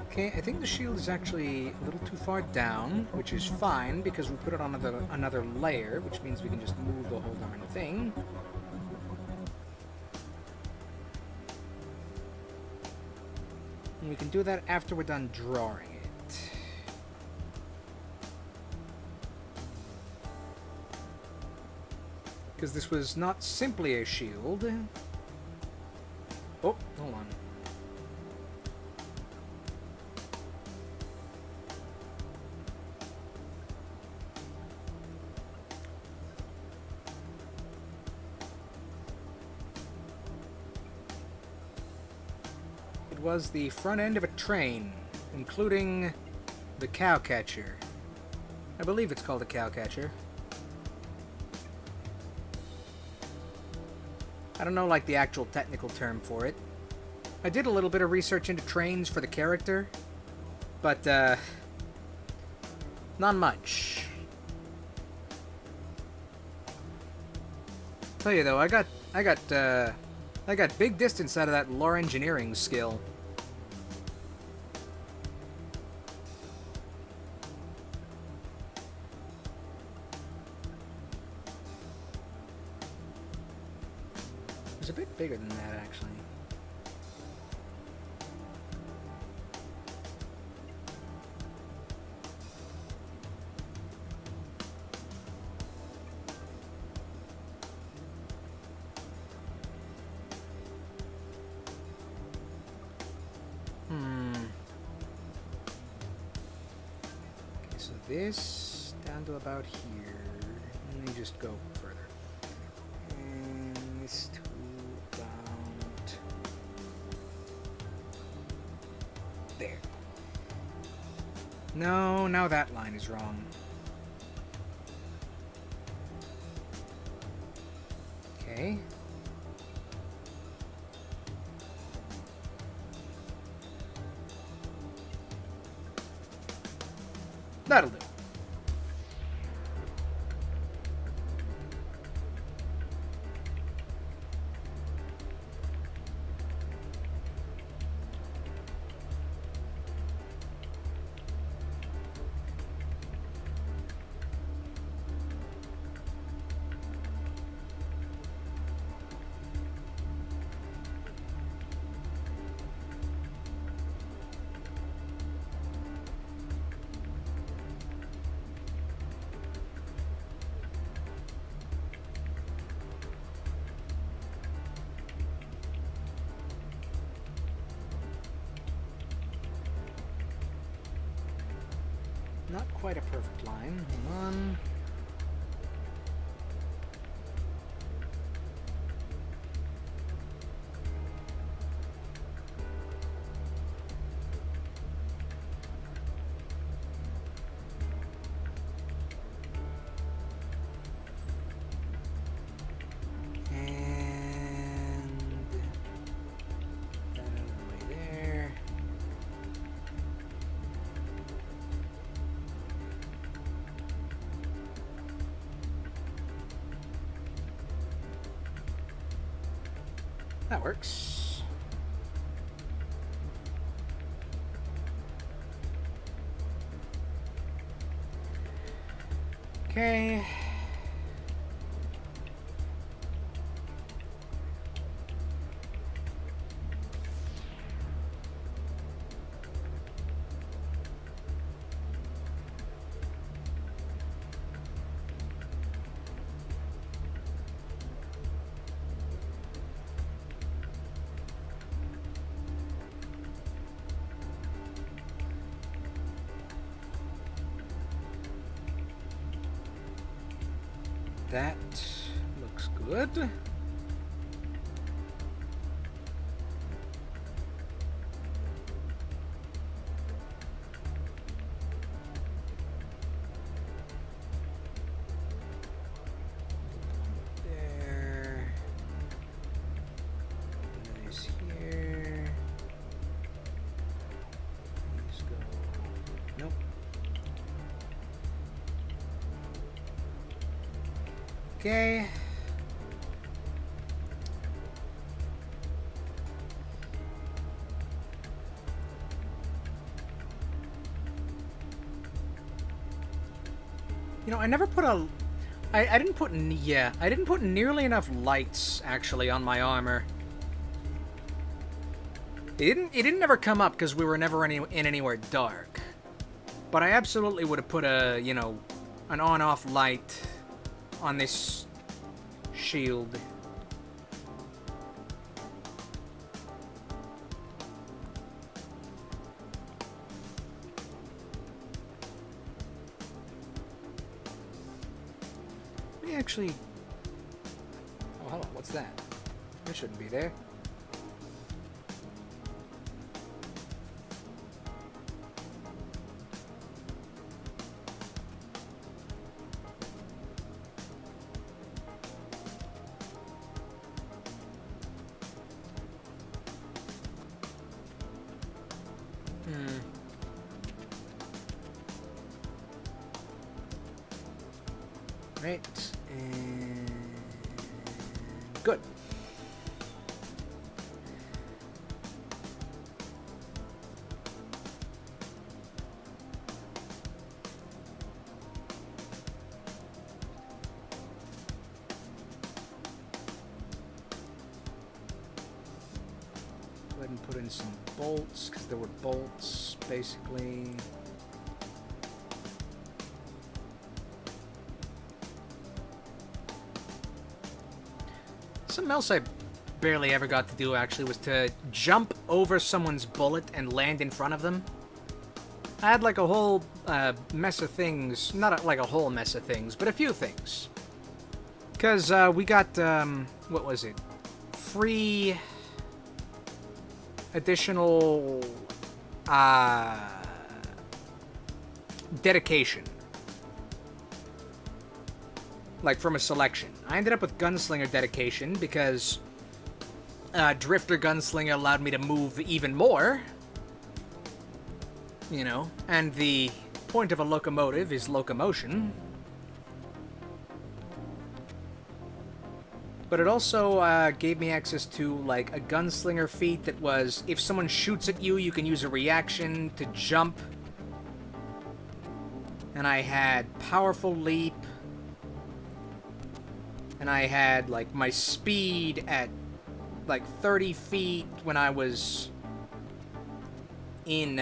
Okay, I think the shield is actually a little too far down, which is fine because we put it on another layer, which means we can just move the whole darn thing. And we can do that after we're done drawing it. Because this was not simply a shield. Oh, hold on. It was the front end of a train, including the cowcatcher. I believe it's called a cowcatcher. I don't know, like, the actual technical term for it. I did a little bit of research into trains for the character, but, not much. Tell you though, I got big distance out of that lore engineering skill. It's a bit bigger than that, actually. Okay, so this down to about here. Let me just go further. And this to about there. No, now that line is wrong. Okay. That'll do. Not quite a perfect line. Hold on. That works. Okay. That looks good. There. Nice here. These go. Nope. Okay. You know, I never put a... I didn't put... Yeah, I didn't put nearly enough lights, actually, on my armor. It didn't ever come up because we were never in anywhere dark. But I absolutely would have put a, you know, an on-off light on this shield. Let me actually... Oh, hello, what's that? It shouldn't be there. Right, and good. Go ahead and put in some bolts, because there were bolts, basically. Something else I barely ever got to do, actually, was to jump over someone's bullet and land in front of them. I had, like, a whole mess of things. Not like a whole mess of things, but a few things. Because we got, what was it? Free additional dedication. Like, from a selection. I ended up with Gunslinger dedication because Drifter Gunslinger allowed me to move even more. You know, and the point of a locomotive is locomotion. But it also gave me access to, like, a Gunslinger feat that was, if someone shoots at you, you can use a reaction to jump. And I had Powerful Leap. And I had, like, my speed at, like, 30 feet when I was in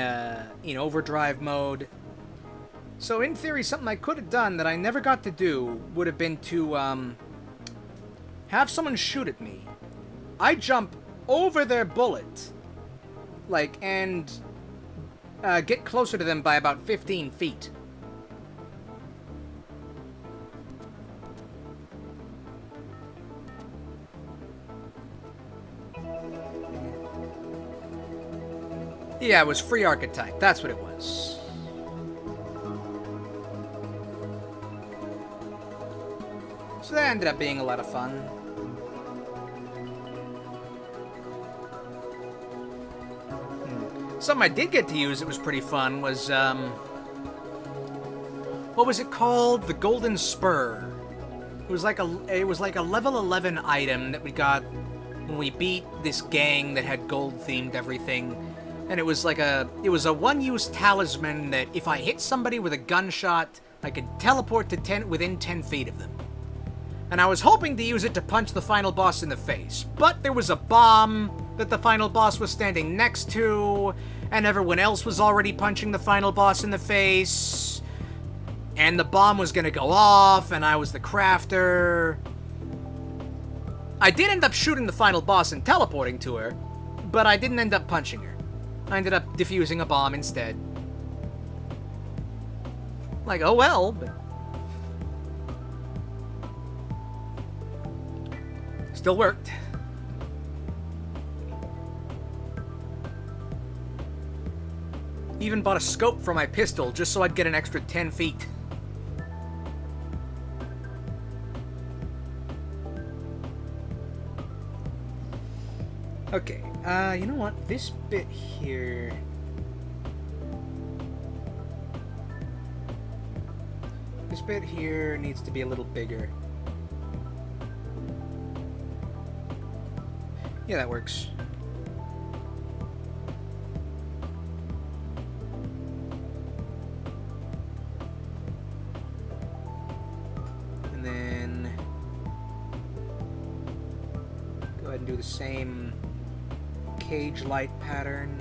overdrive mode. So, in theory, something I could have done that I never got to do would have been to, have someone shoot at me. I jump over their bullet, like, and get closer to them by about 15 feet. Yeah, it was free archetype. That's what it was. So that ended up being a lot of fun. Something I did get to use that was pretty fun was, what was it called? The Golden Spur. It was like a level 11 item that we got when we beat this gang that had gold-themed everything. And it was a one-use talisman that if I hit somebody with a gunshot, I could teleport to within 10 feet of them. And I was hoping to use it to punch the final boss in the face, but there was a bomb that the final boss was standing next to, and everyone else was already punching the final boss in the face, and the bomb was gonna go off, and I was the crafter. I did end up shooting the final boss and teleporting to her, but I didn't end up punching her. I ended up defusing a bomb instead. Like, oh well, but... still worked. Even bought a scope for my pistol just so I'd get an extra 10 feet. Okay, you know what? This bit here... This bit here needs to be a little bigger. Yeah, that works. And then... go ahead and do the same cage light pattern.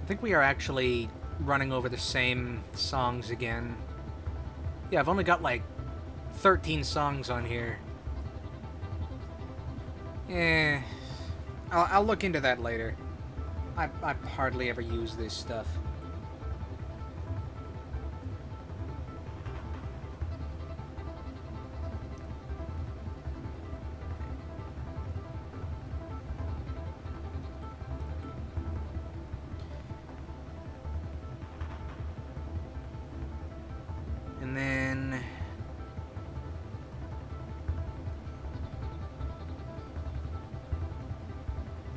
I think we are actually running over the same songs again. Yeah, I've only got like 13 songs on here. I'll look into that later. I hardly ever use this stuff. And then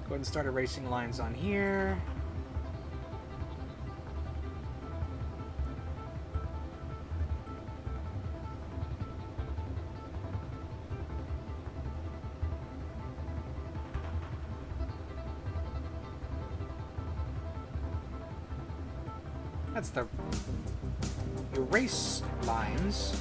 go ahead and start erasing lines on here. That's the erase lines.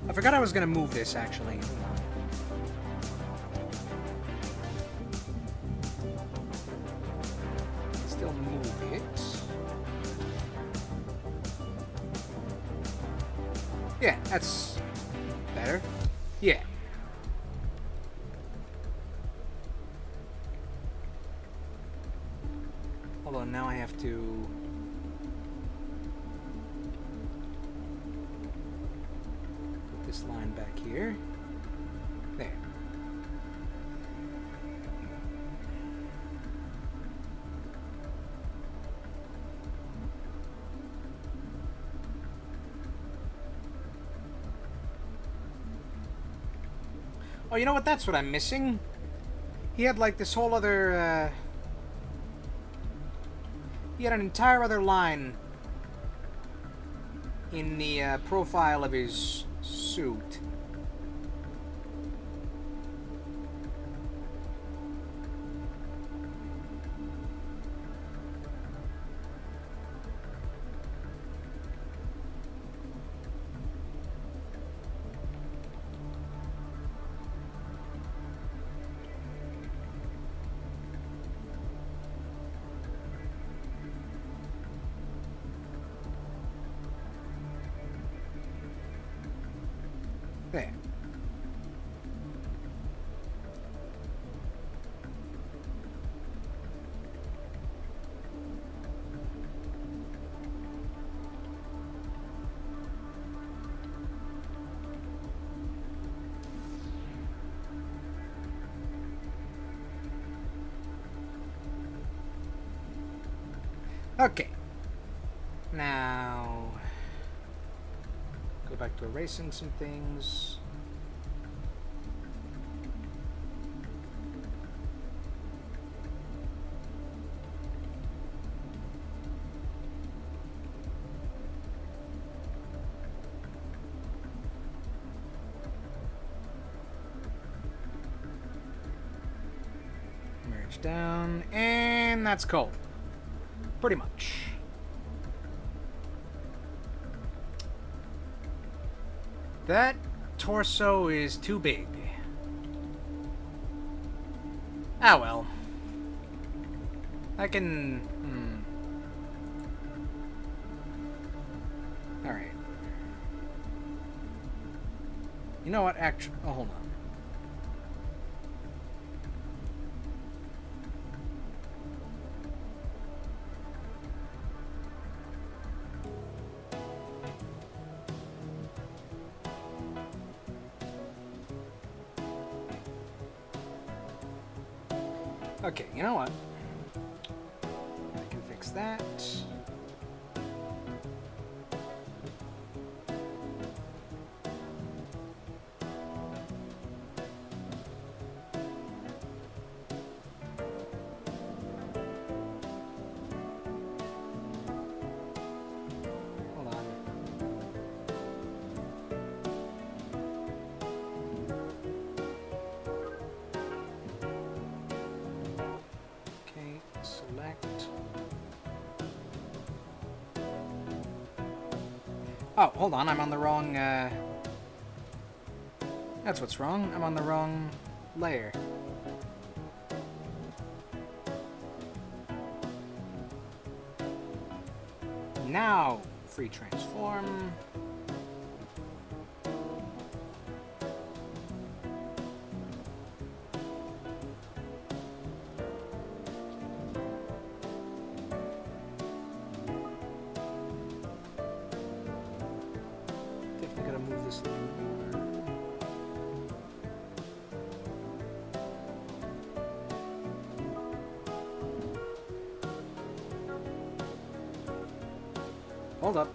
I forgot I was going to move this, actually. Still move it. Yeah, that's better. Yeah. Hold on, now I have to... put this line back here. There. Oh, you know what? That's what I'm missing. He had like this whole other, he had an entire other line in the profile of his suit. There. Okay. Now, go back to erasing some things. Merge down, and that's cool. Pretty much. That torso is too big. Ah well. I can... Alright. You know what? Actually... Oh, hold on. Okay, you know what? I can fix that. Hold on. Oh, hold on, I'm on the wrong, That's what's wrong. I'm on the wrong layer. Now, free transform. Definitely gotta move this a little more. Hold up.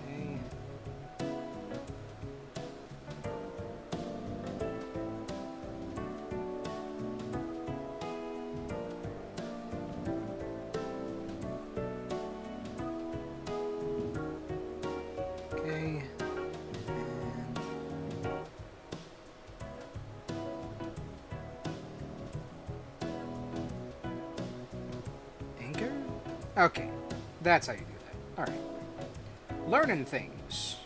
Okay. Okay. Anchor? Okay. That's how you do that. Alright. Learning things.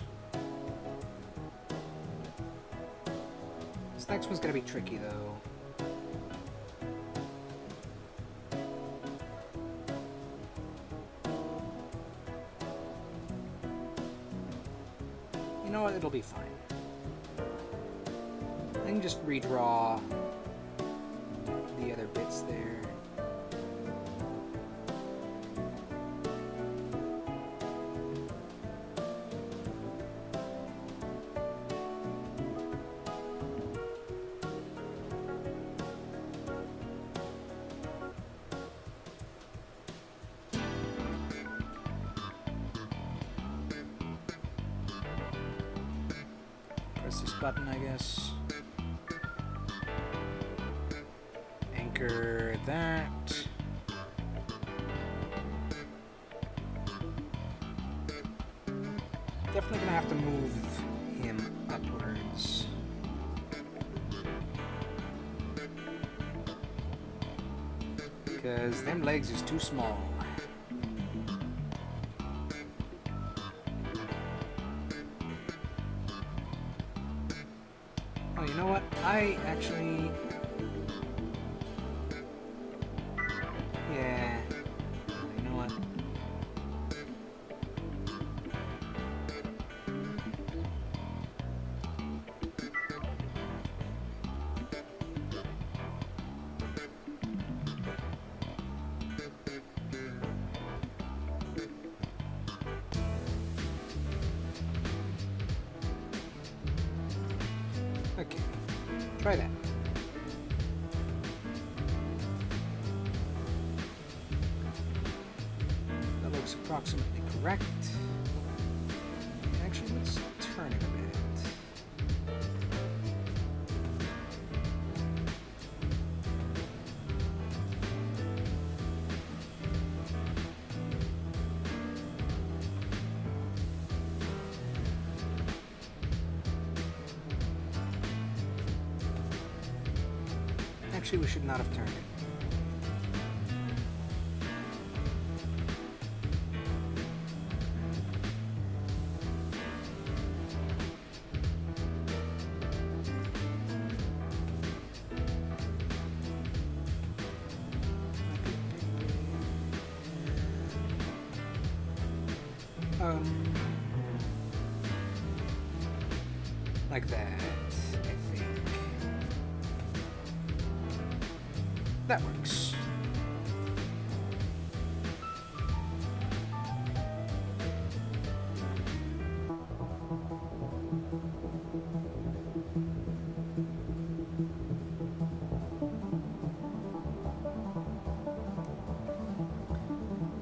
This next one's gonna be tricky, though. You know what? It'll be fine. I can just redraw the other bits there. Press this button, I guess. Anchor that. Definitely gonna have to move him upwards. Because them legs is too small. Oh, you know what? I actually... Yeah. You know what? Okay. Try that. That looks approximately correct. Actually, let's turn it a bit. Actually, we should not have turned it. Like that, I think. That works.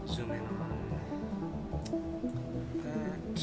Zoom in on that.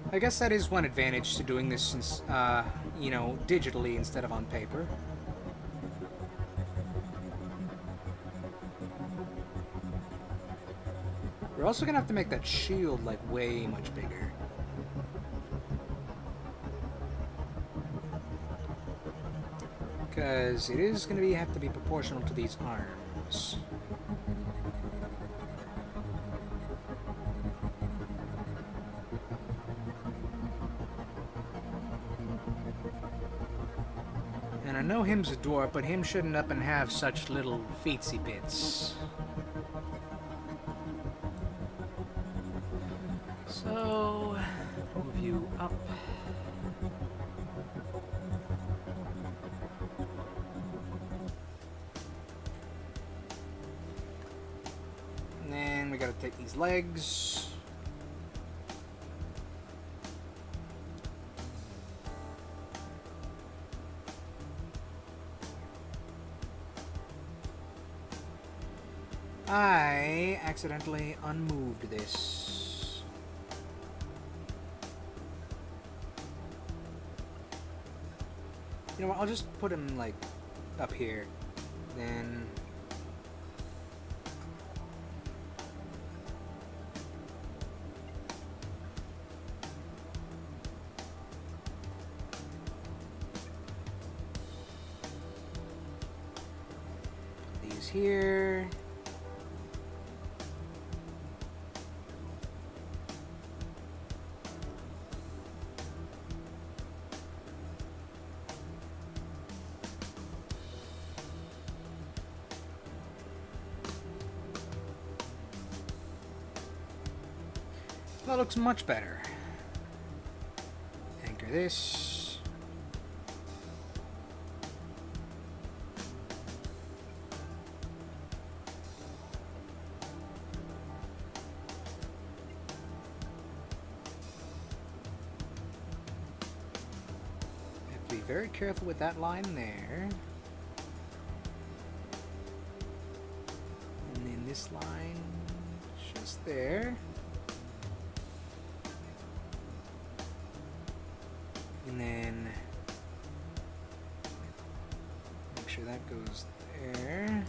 I guess that is one advantage to doing this, since, you know, digitally instead of on paper. We're also gonna have to make that shield, like, way much bigger. Because it is gonna have to be proportional to these arms. And I know him's a dwarf, but him shouldn't up and have such little feetsy bits. So, move you up. And then we gotta take these legs. I accidentally unmoved this. You know what, I'll just put him, like, up here. Then... put these here. That looks much better. Anchor this. Have to be very careful with that line there. And then this line just there. And then make sure that goes there.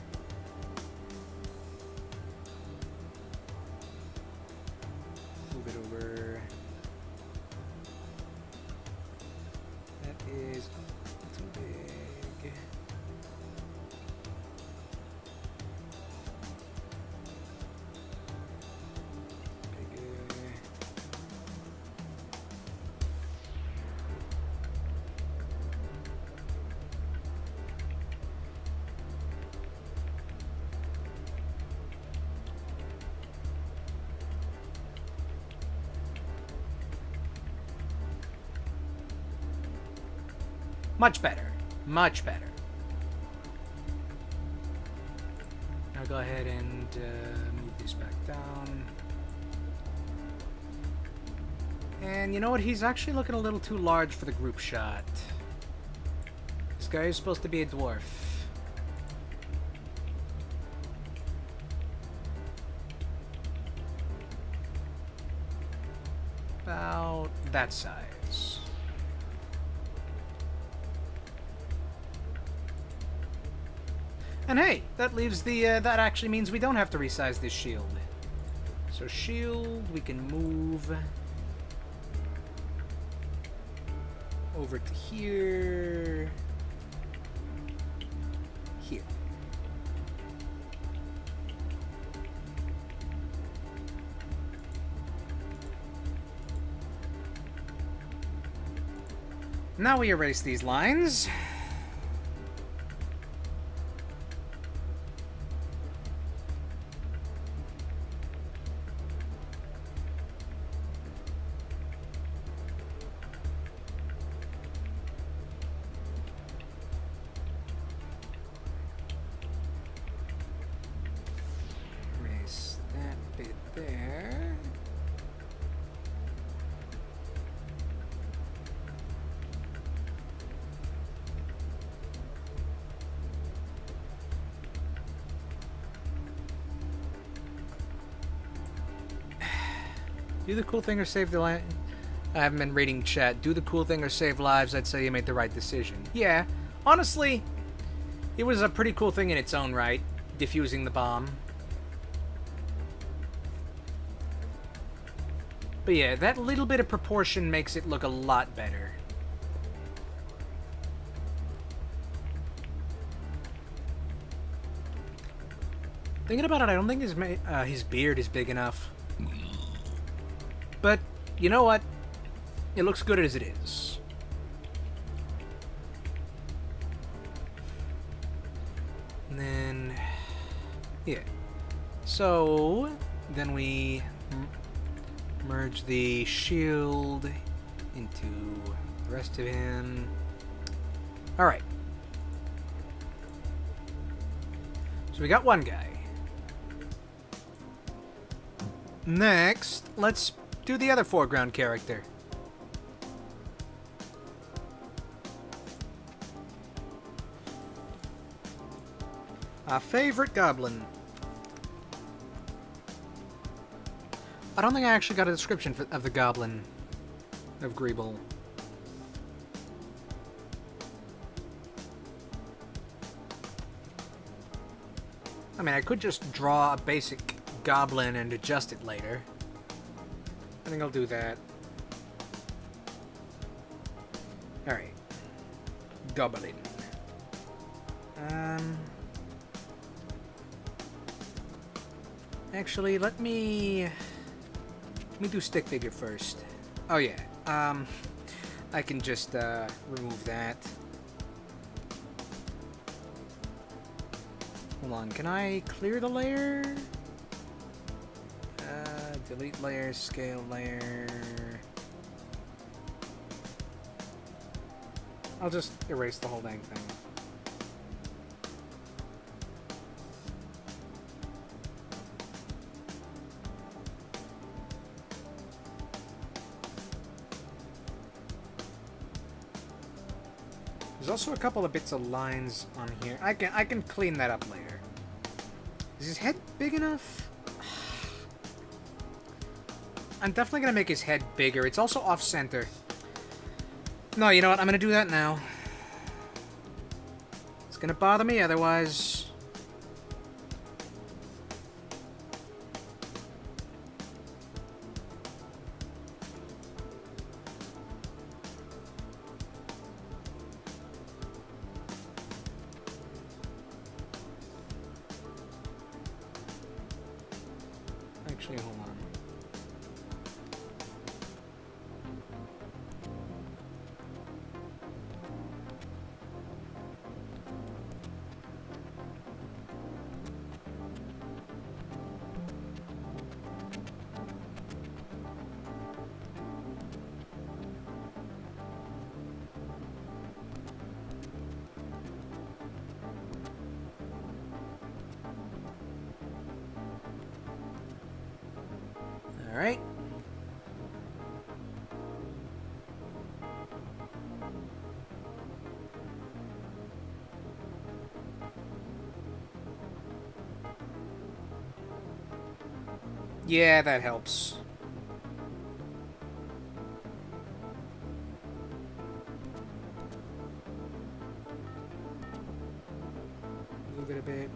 Move it over. That is too big. Much better. Much better. Now go ahead and move these back down. And you know what? He's actually looking a little too large for the group shot. This guy is supposed to be a dwarf. About that size. And hey, that leaves the, that actually means we don't have to resize this shield. So shield, we can move over to here. Here. Now we erase these lines. Do the cool thing or save the line. I haven't been reading chat. Do the cool thing or save lives. I'd say you made the right decision. Yeah, honestly, it was a pretty cool thing in its own right, defusing the bomb. But yeah, that little bit of proportion makes it look a lot better. Thinking about it, I don't think his beard is big enough. But, you know what? It looks good as it is. And then... yeah. So, then we merge the shield into the rest of him. Alright. So we got one guy. Next, let's do the other foreground character. Our favorite goblin. I don't think I actually got a description of the goblin of Greeble. I mean, I could just draw a basic goblin and adjust it later. I think I'll do that. Alright. Goblin. Actually, let me do stick figure first. Oh yeah. I can just remove that. Hold on, can I clear the layer? Delete layer, scale layer. I'll just erase the whole dang thing. There's also a couple of bits of lines on here. I can clean that up later. Is his head big enough? I'm definitely gonna make his head bigger. It's also off-center. No, you know what? I'm gonna do that now. It's gonna bother me otherwise. Actually, hold on. Alright. Yeah, that helps. Move it a bit.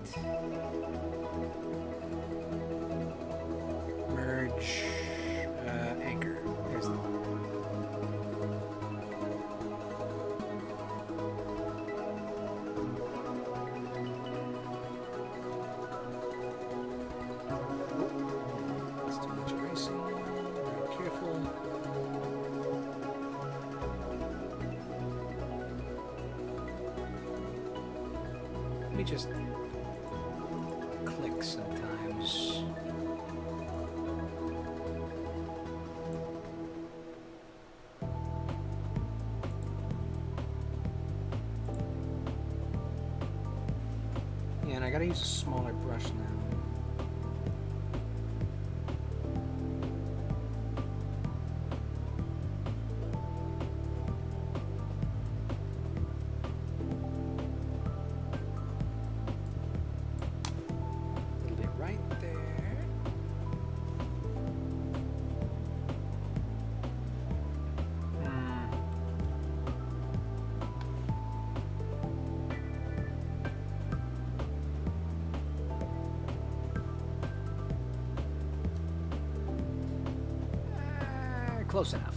Merge. Anchor. Here's the one. That's too much erasing. Very careful. Let me just click sometimes. Yeah, and I gotta use a smaller brush now. A little bit right there. close enough.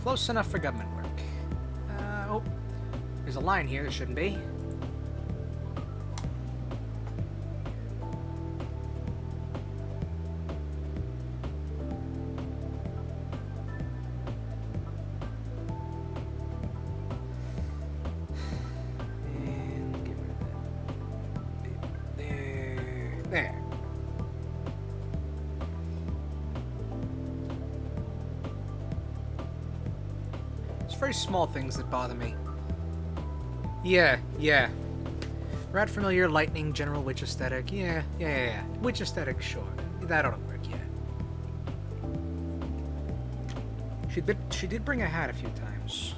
Close enough for government work. Oh, there's a line here. There shouldn't be. And get rid of that. There. Very small things that bother me. Yeah. Rat familiar, lightning, general witch aesthetic. Yeah. Witch aesthetic, sure. That ought to work, yeah. She did bring a hat a few times.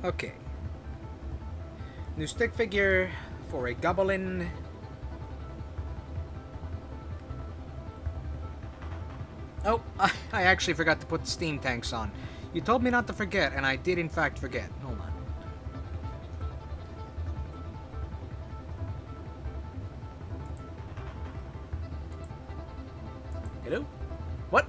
Okay. New stick figure for a goblin. Oh, I actually forgot to put the steam tanks on. You told me not to forget, and I did in fact forget. Hold on. Hello? What?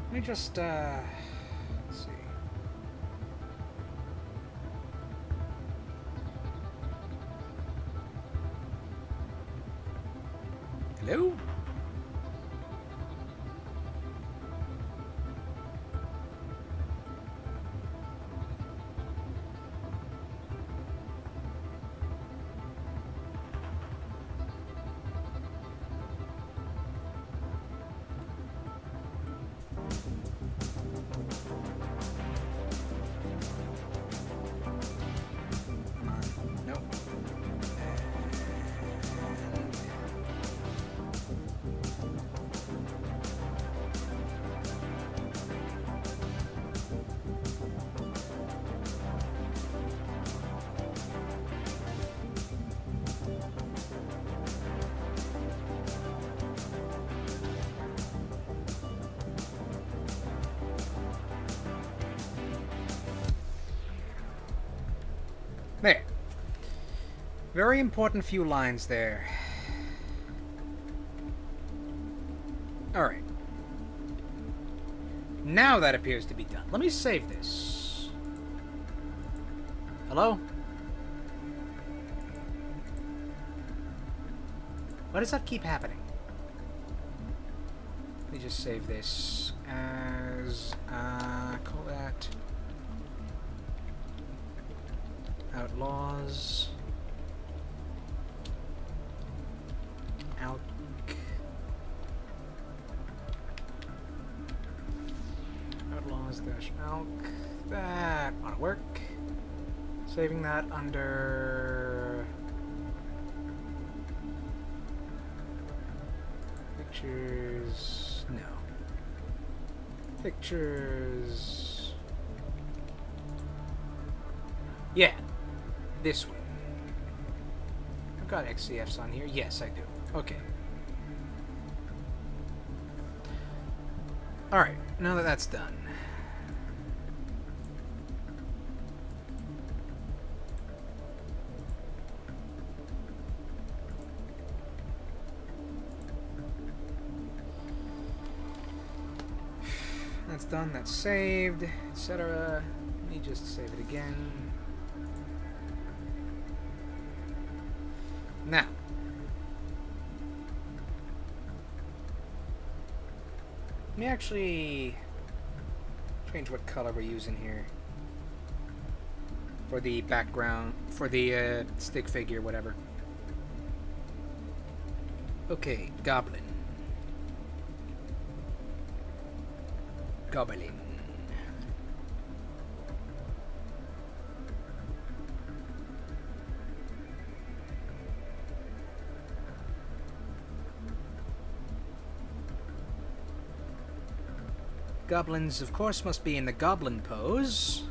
Let me just, let's see. Hello? Nope. There. Very important few lines there. Alright. Now that appears to be done. Let me save this. Hello? Why does that keep happening? Let me just save this as, call that Outlaws. Outlaws dash Alk. That ought to work. Saving that under pictures. No. Pictures. Yeah. This one. I've got XCFs on here. Yes, I do. Okay. Alright, now that that's done. That's done, that's saved, etc. Let me just save it again. Now, let me actually change what color we're using here for the background, for the stick figure, whatever. Okay, goblin. Goblin. Goblins, of course, must be in the goblin pose.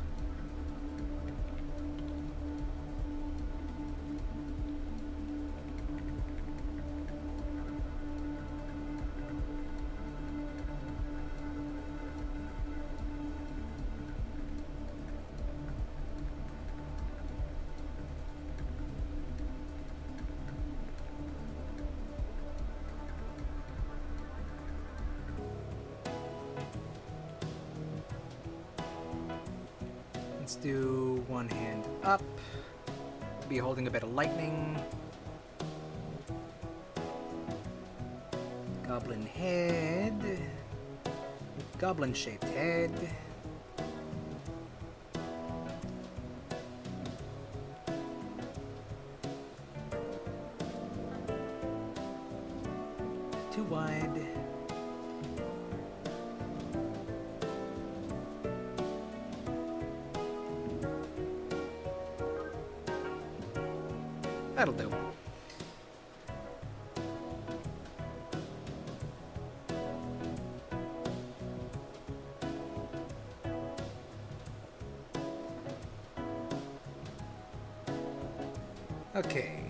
Let's do one hand up. Be holding a bit of lightning. Goblin head. Goblin-shaped head. Too wide. That'll do. Okay.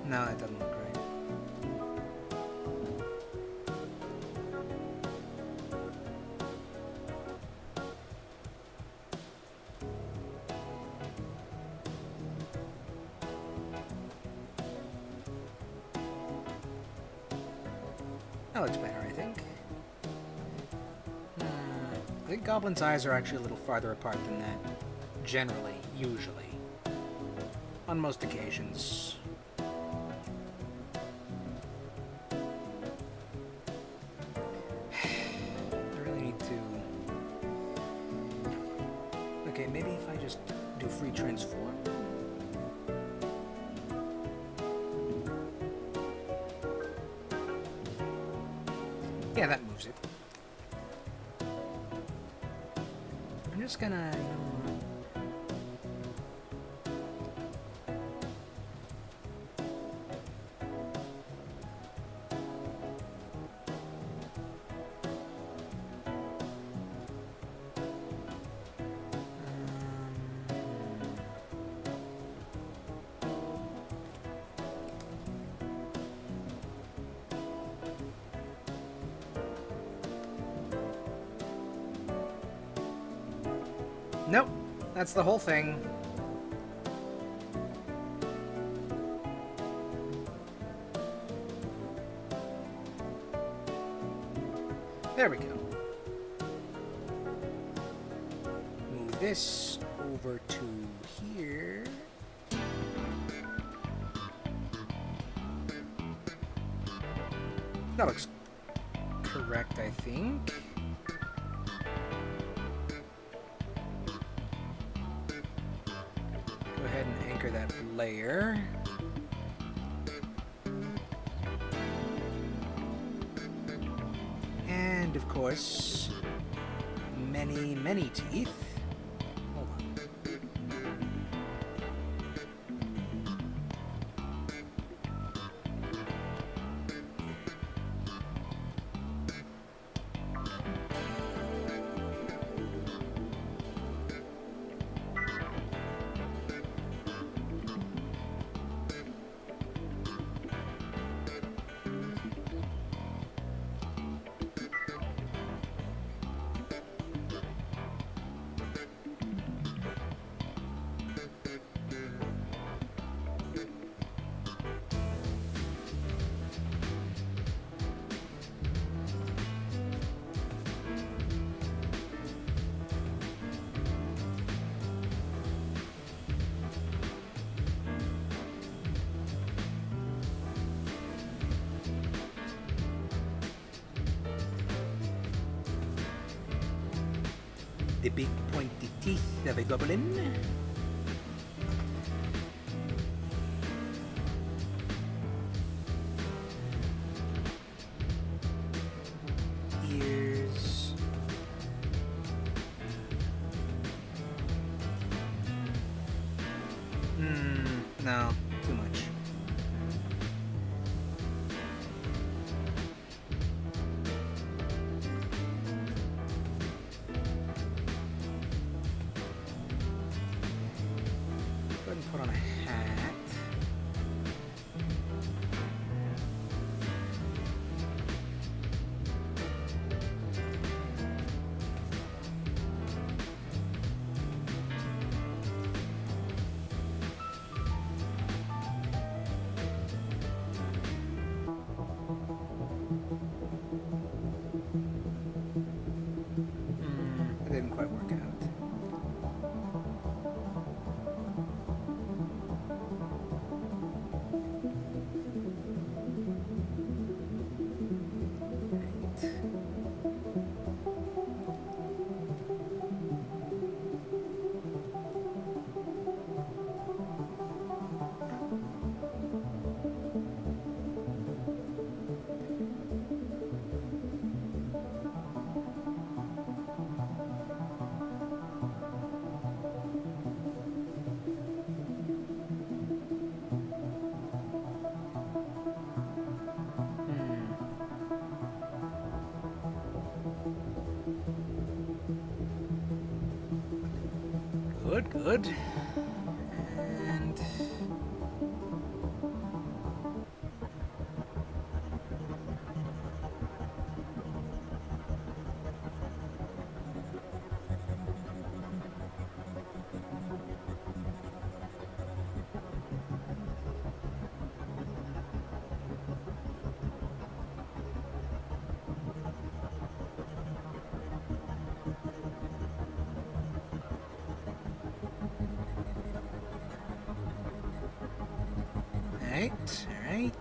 No, it doesn't look right. That looks better, I think. I think Goblin's eyes are actually a little farther apart than that. Generally, usually. On most occasions. Okay, maybe if I just do free transform. Yeah, that moves it. I'm just gonna, Nope, that's the whole thing. There we go. Move this over to here. That looks correct, I think. Go ahead and anchor that layer. And of course, many, many teeth. Hold on. The big pointy teeth of a goblin. Ears. No, too much. want a hat. It didn't quite work out. Good, good. And all right.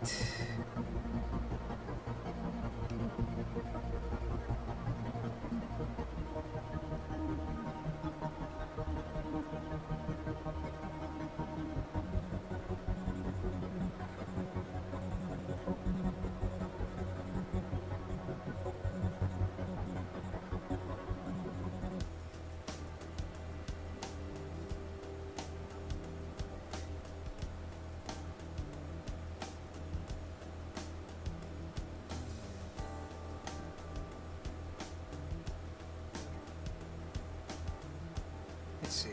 Let's see.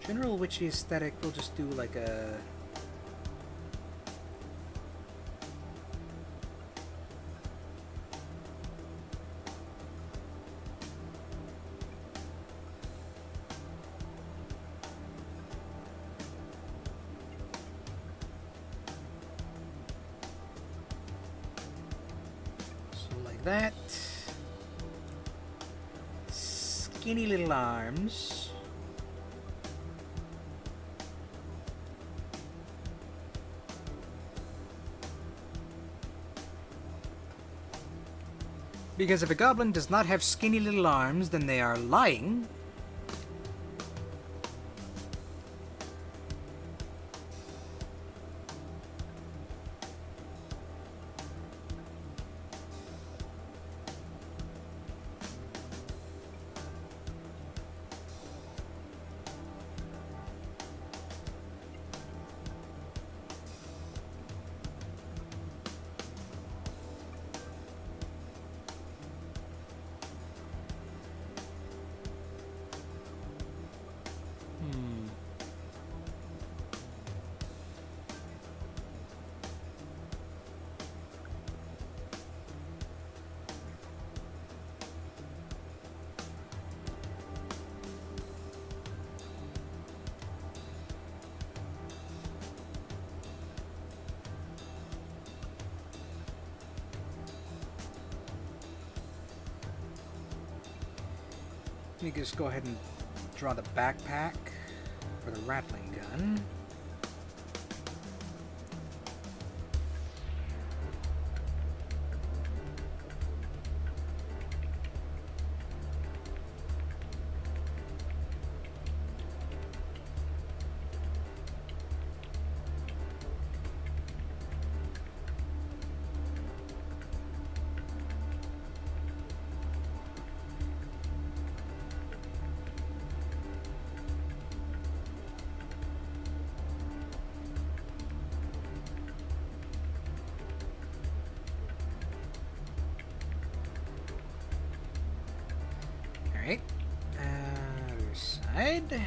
General witchy aesthetic, we'll just do like a... So like that. Skinny little arms. Because if a goblin does not have skinny little arms, then they are lying. Let me just go ahead and draw the backpack for the rattling gun. Alright, other side.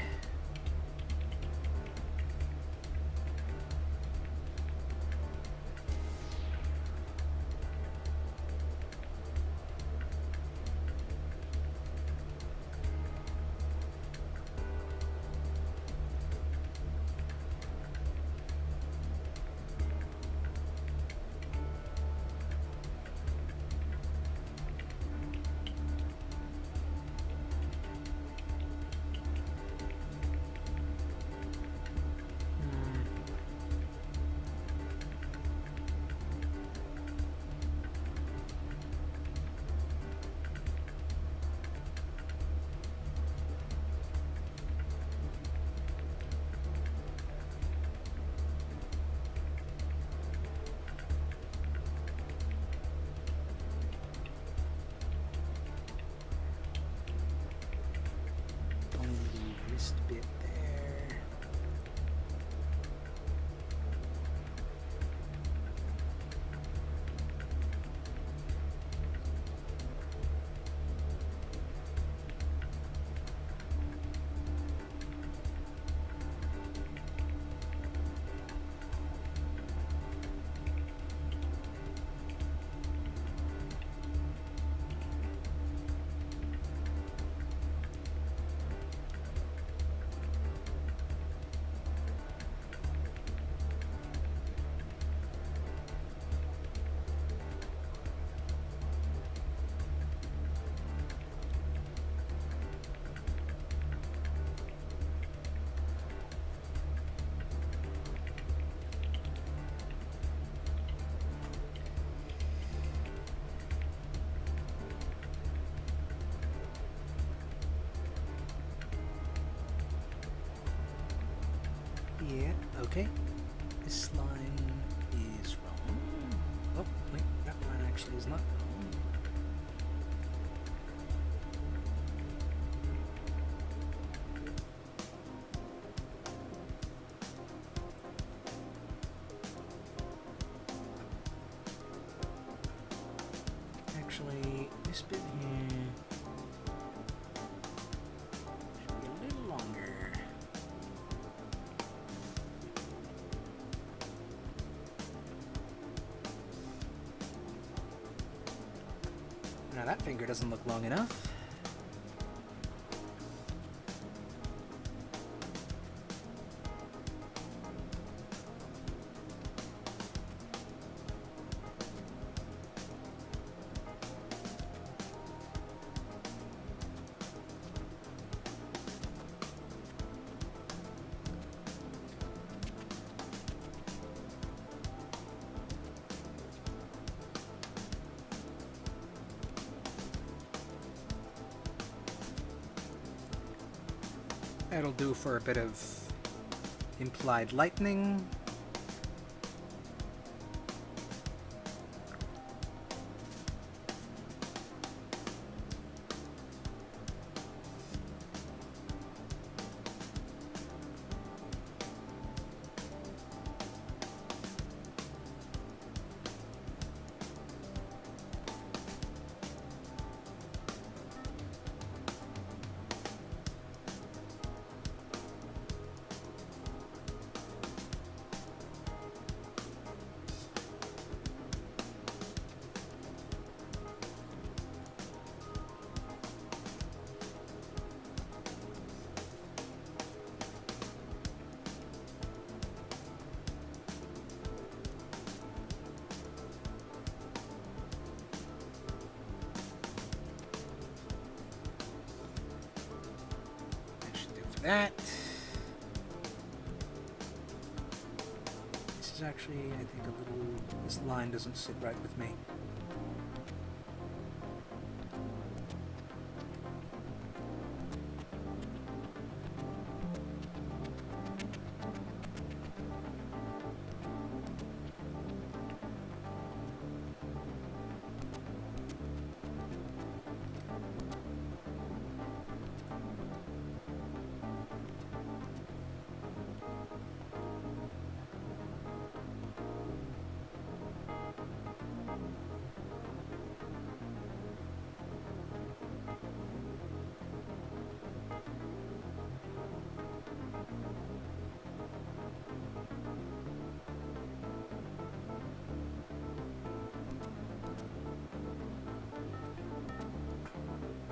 Yeah, okay. This line is wrong. Oh, wait, that line actually is not wrong. Actually, this bit here should be a little longer. Now that finger doesn't look long enough. That'll do for a bit of implied lightning. That. This is actually, I think, a little... This line doesn't sit right with me.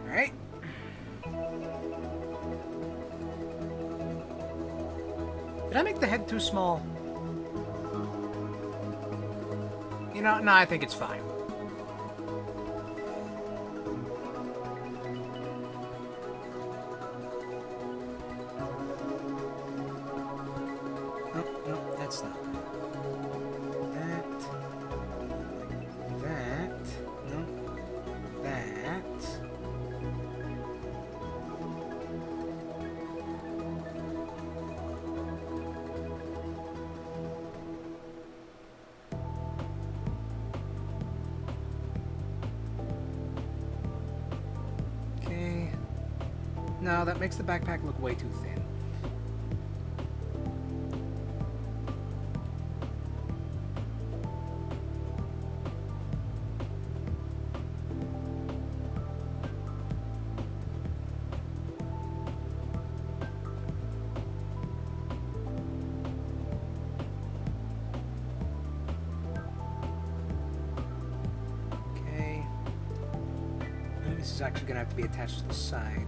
Alright. Did I make the head too small? You know, no, I think it's fine. Nope, nope, that's not. That. That. Nope. That. No, that makes the backpack look way too thin. Okay. Maybe this is actually going to have to be attached to the side.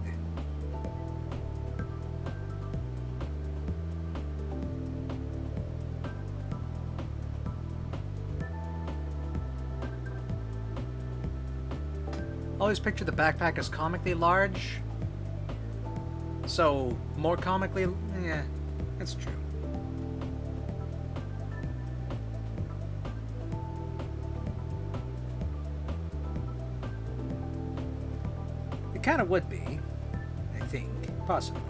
Always picture the backpack as comically large. So, more comically... yeah, that's true. It kind of would be, I think. Possibly.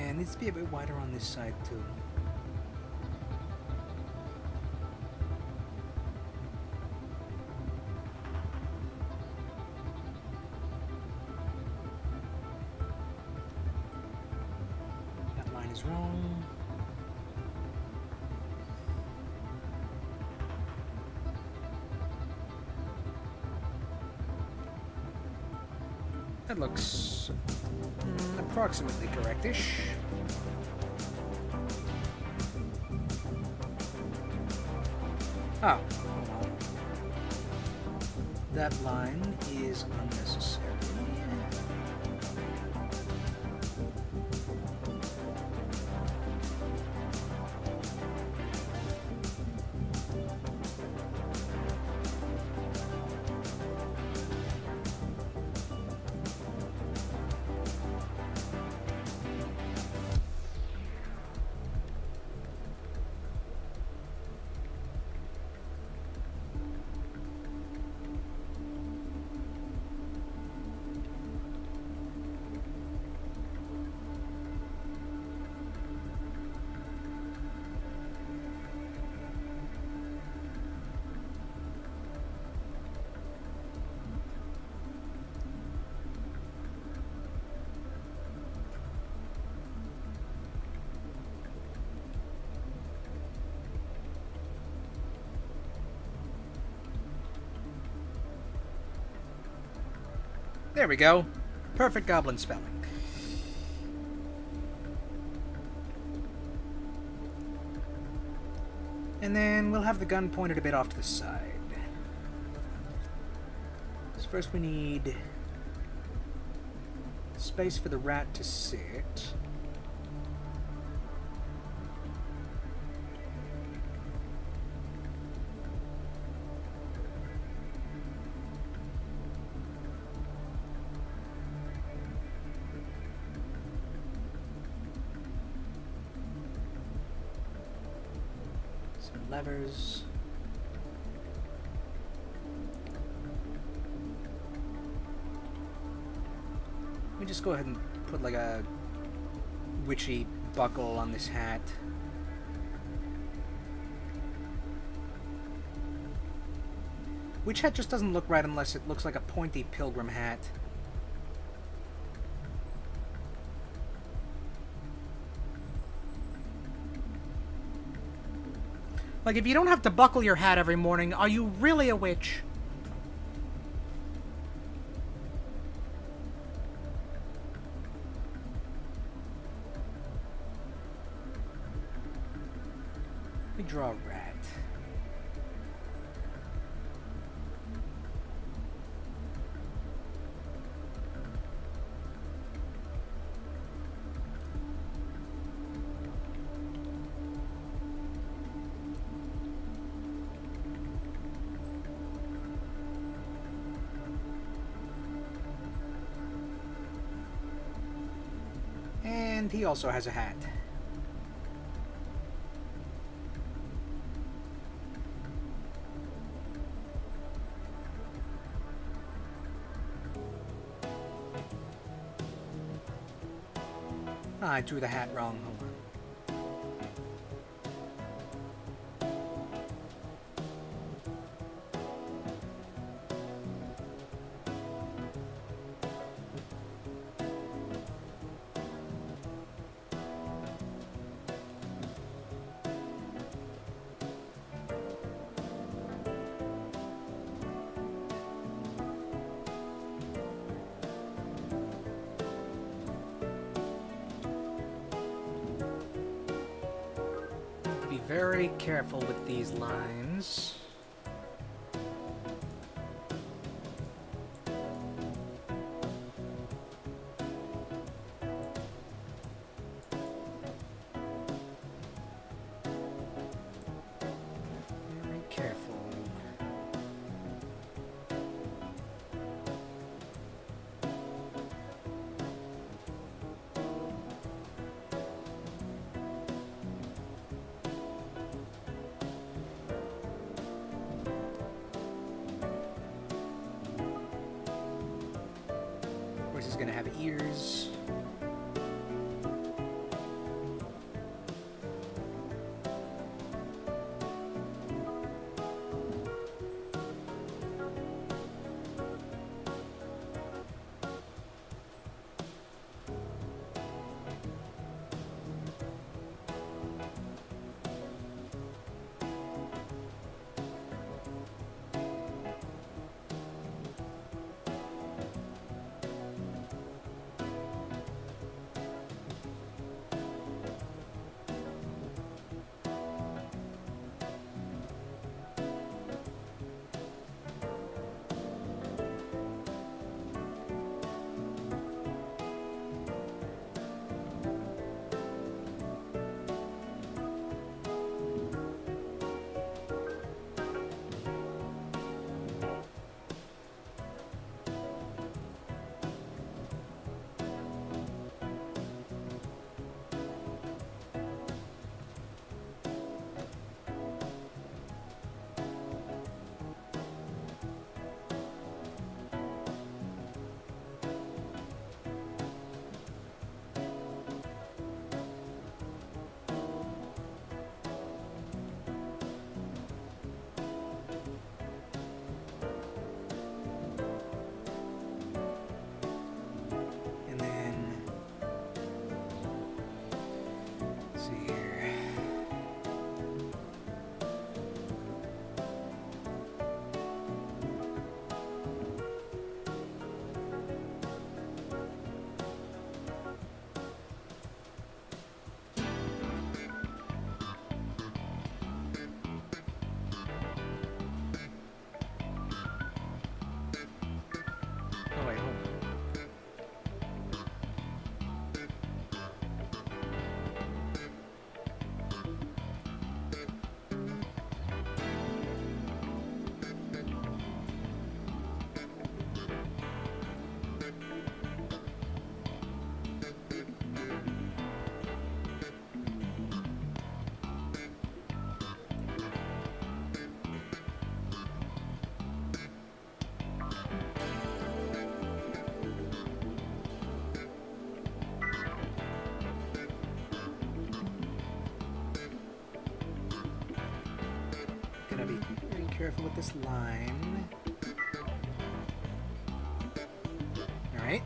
Yeah, it needs to be a bit wider on this side too. That line is wrong. That looks approximately correct-ish. Oh, hold on. That line is unnecessary. There we go. Perfect goblin spelling. And then we'll have the gun pointed a bit off to the side. So first we need space for the rat to sit. Levers. Let me just go ahead and put like a witchy buckle on this hat. Witch hat just doesn't look right unless it looks like a pointy pilgrim hat. Like, if you don't have to buckle your hat every morning, are you really a witch? Let me draw a rat. And he also has a hat. I drew the hat wrong. Hold on. Very careful with these lines. Very careful. Is going to have ears. see here. Oh wait, hold on. Gotta be very careful with this line. Alright.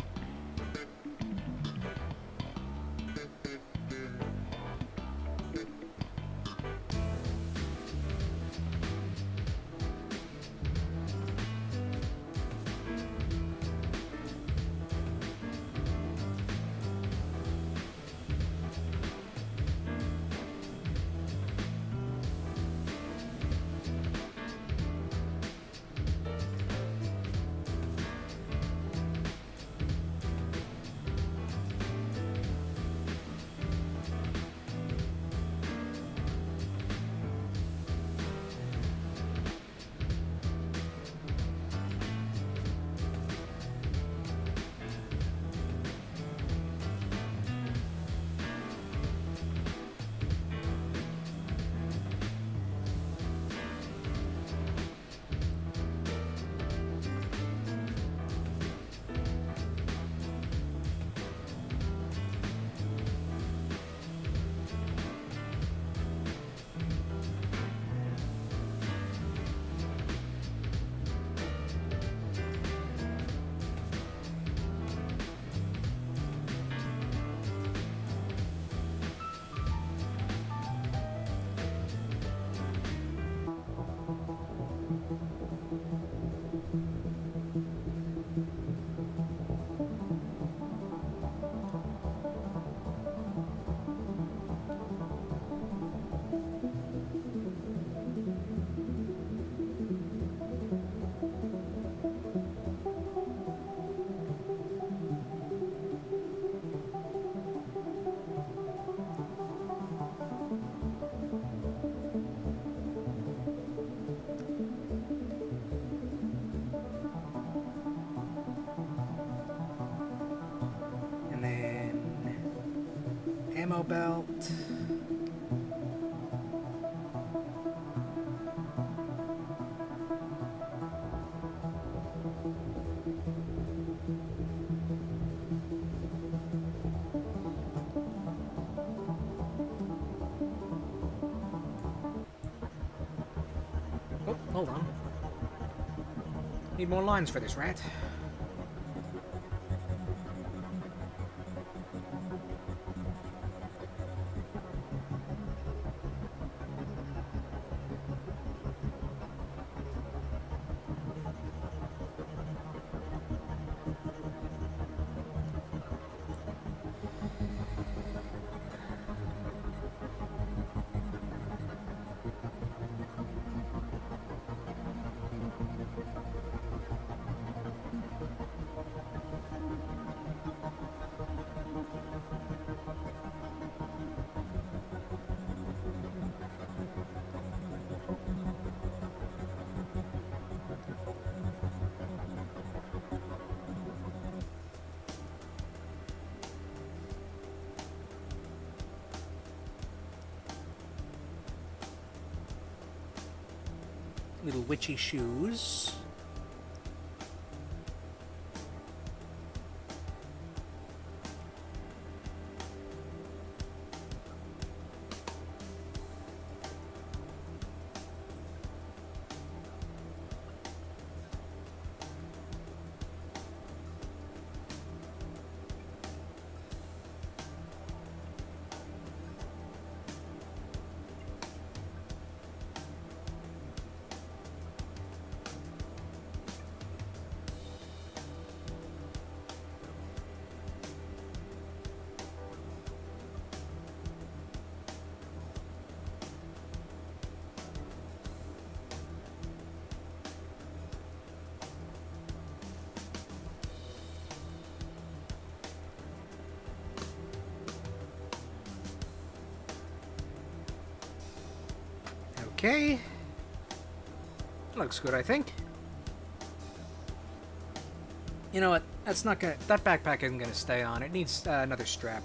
And then ammo belt. Oh, hold on. Need more lines for this rat. Little witchy shoes. Okay. Looks good, I think. You know what? That's not gonna... That backpack isn't gonna stay on. It needs another strap.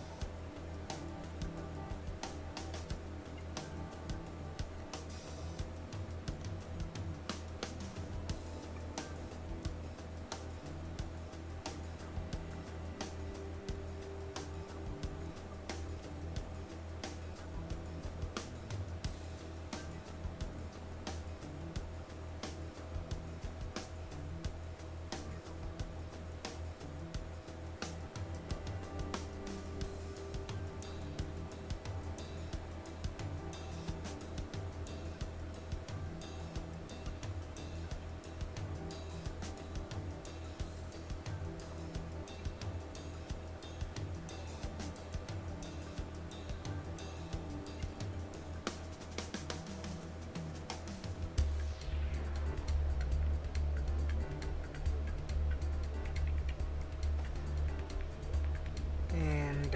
And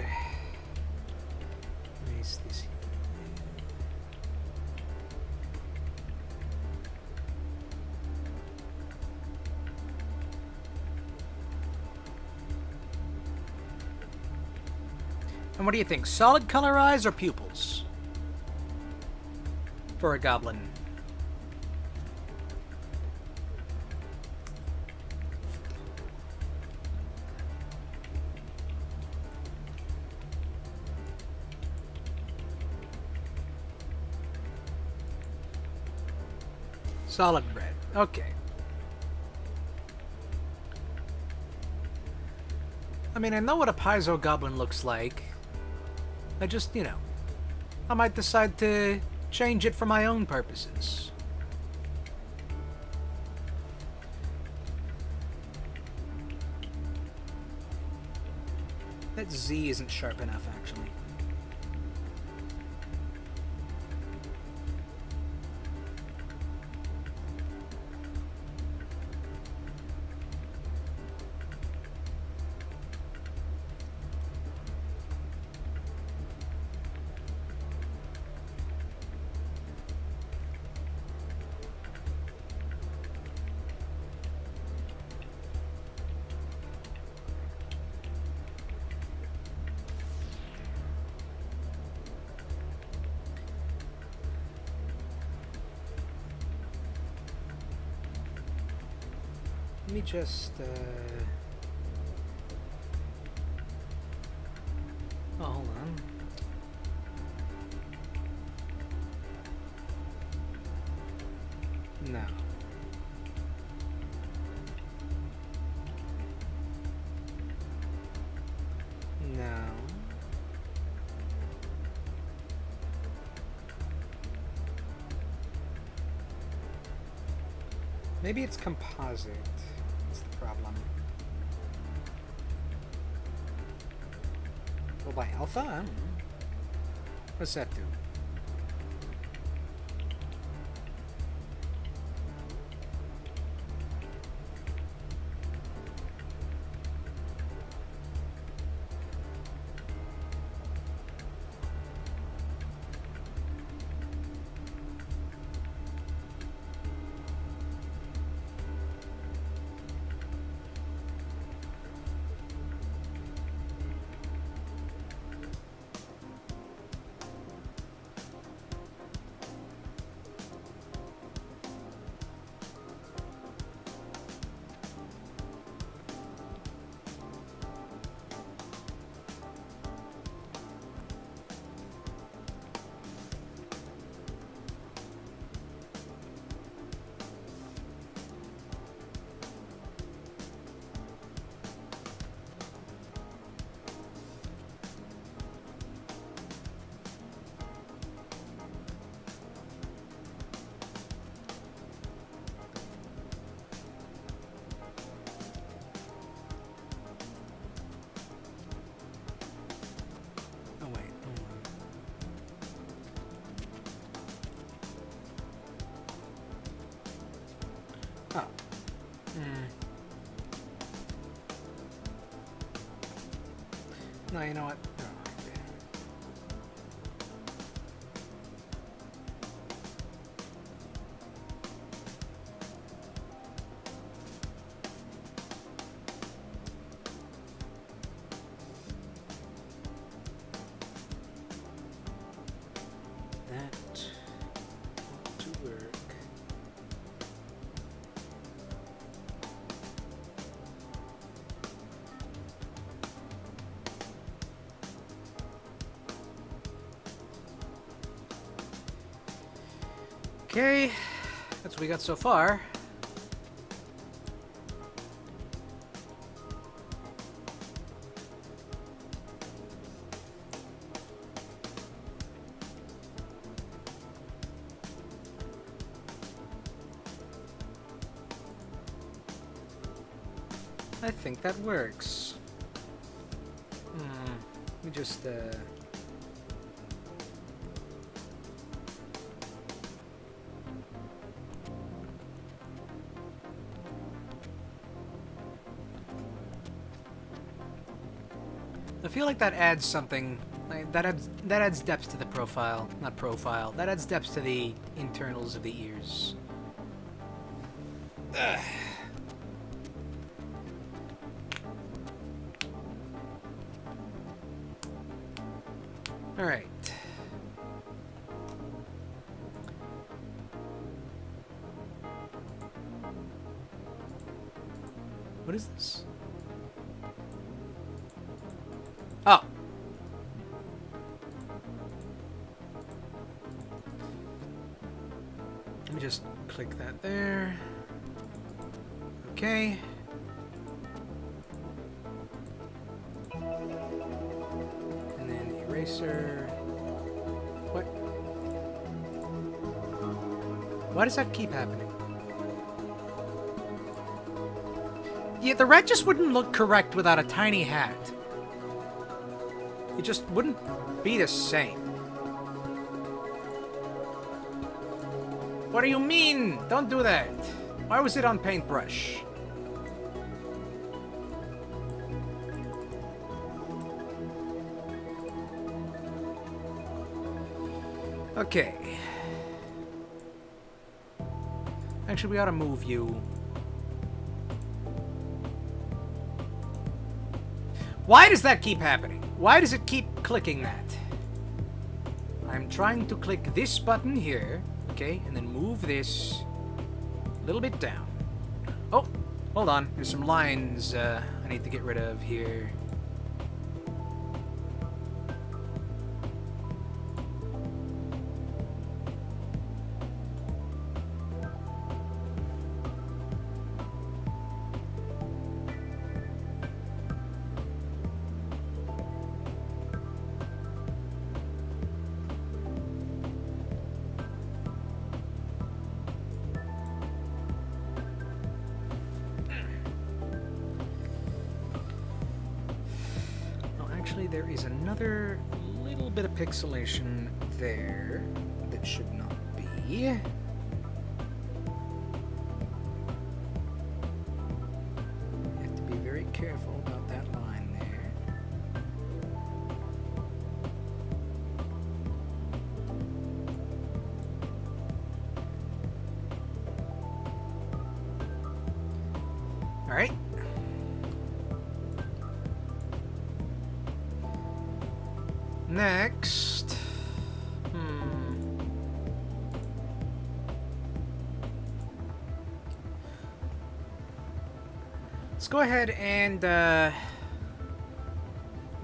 place this here. And what do you think? Solid color eyes or pupils? For a goblin. Solid red. Okay. I mean, I know what a piezo goblin looks like. I just, you know, I might decide to change it for my own purposes. That Z isn't sharp enough, actually. Let me just, oh, hold on. No. No. Maybe it's composite. That's the problem. Go by alpha? I don't know. What's that do? No, you know what? Oh, okay. that to work. Okay, that's what we got so far. I think that works. Let me just, I feel like that adds something. Like, that adds depth to the profile. Not profile. That adds depth to the internals of the ears. Ugh. Alright. What is this? Oh. Let me just click that there. Okay. And then eraser. What? Why does that keep happening? Yeah, the red just wouldn't look correct without a tiny hat. It just wouldn't be the same. What do you mean? Don't do that. Why was it on paintbrush? Okay. Actually, we ought to move you. Why does that keep happening? Why does it keep clicking that? I'm trying to click this button here, okay, and then move this a little bit down. Oh, hold on. There's some lines I need to get rid of here. There is another little bit of pixelation there that should not be. You have to be very careful about that line there. All right. Next, let's go ahead and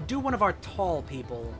do one of our tall people.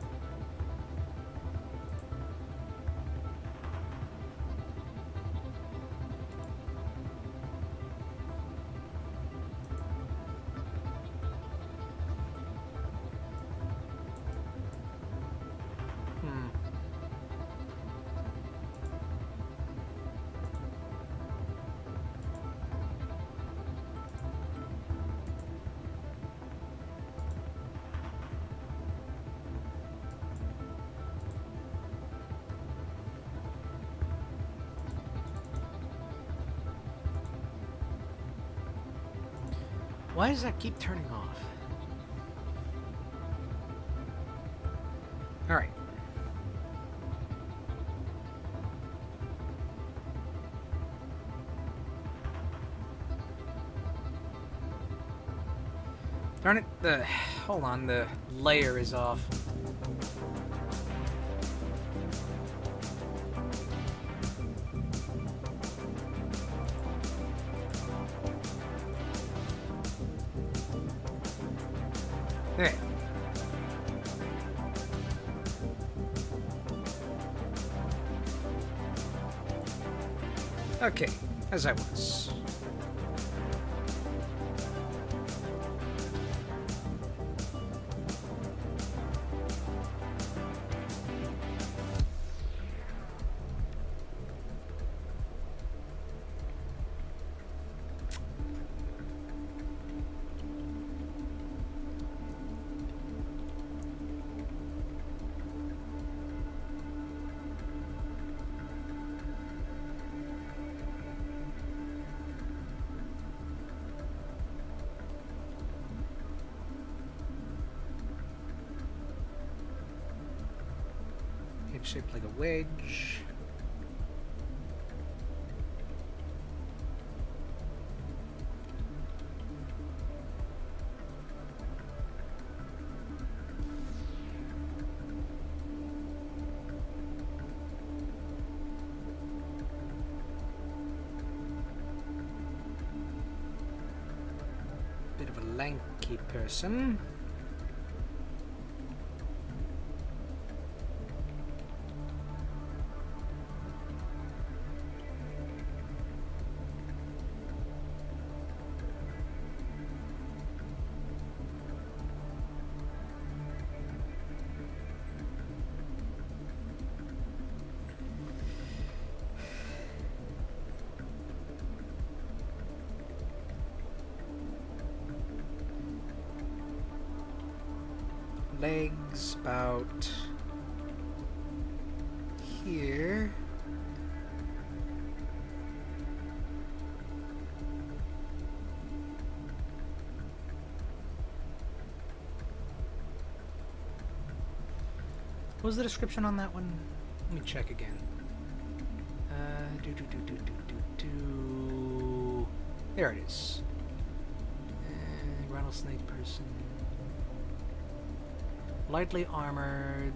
Why does that keep turning off? All right. Darn it, hold on, the layer is off. There. Okay, as I was. Shaped like a wedge. Bit of a lanky person. Legs about here. What was the description on that one? Let me check again. There it is. Rattlesnake person. Lightly armored.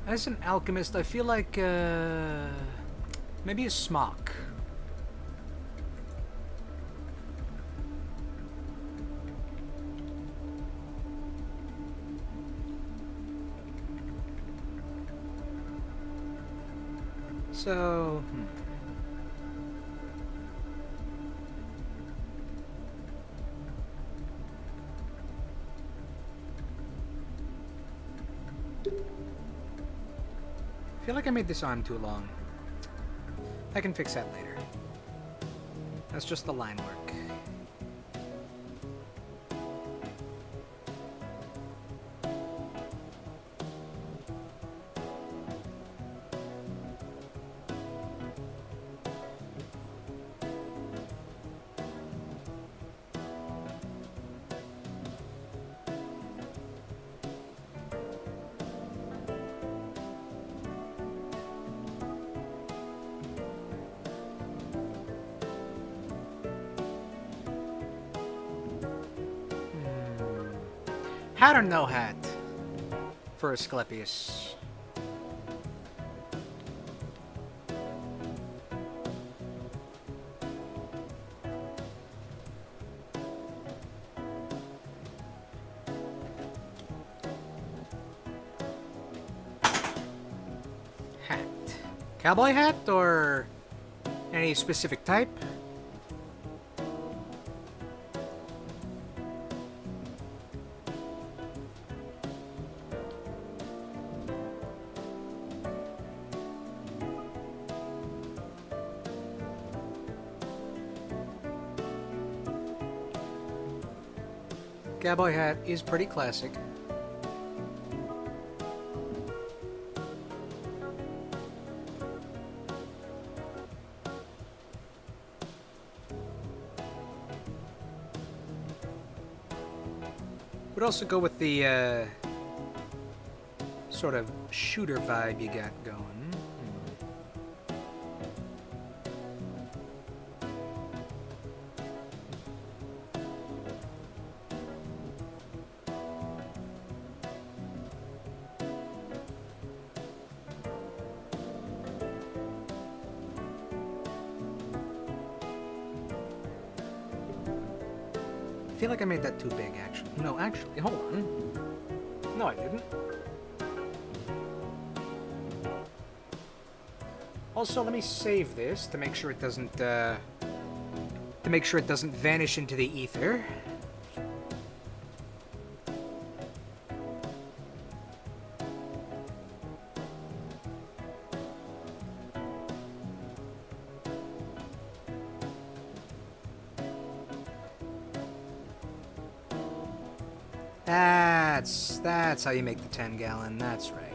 As an alchemist, I feel like maybe a smock. So, I feel like I made this arm too long. I can fix that later. That's just the line work. Hat or no hat for Asclepius? Hat. Cowboy hat or any specific type? Cowboy hat is pretty classic. Would also go with the sort of shooter vibe you got going. feel like I made that too big, actually. No, actually, hold on. No, I didn't. Also, let me save this to make sure it doesn't, vanish into the ether. That's how you make the 10-gallon. That's right.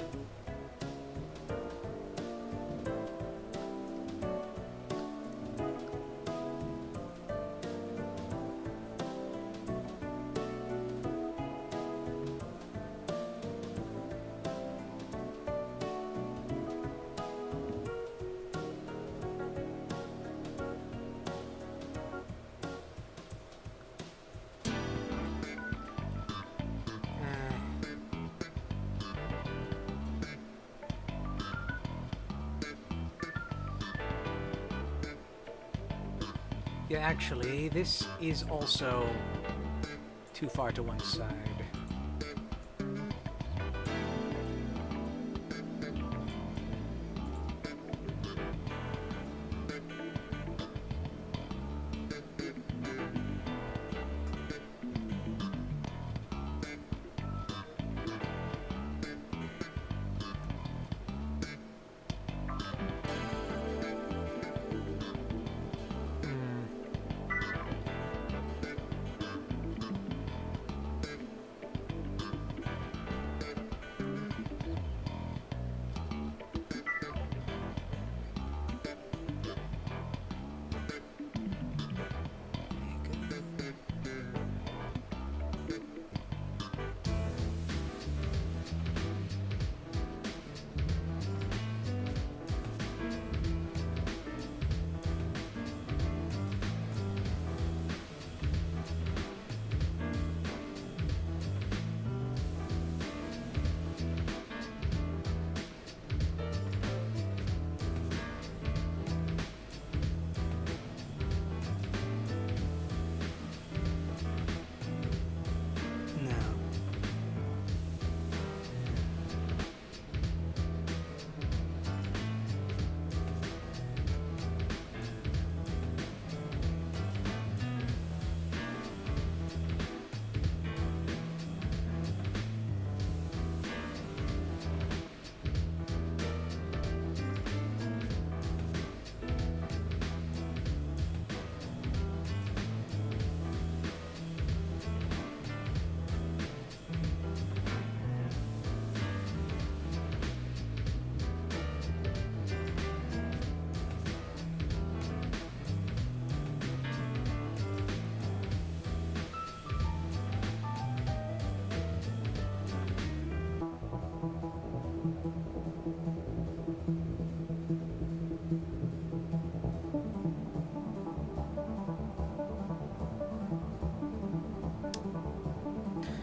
Yeah, actually, this is also too far to one side.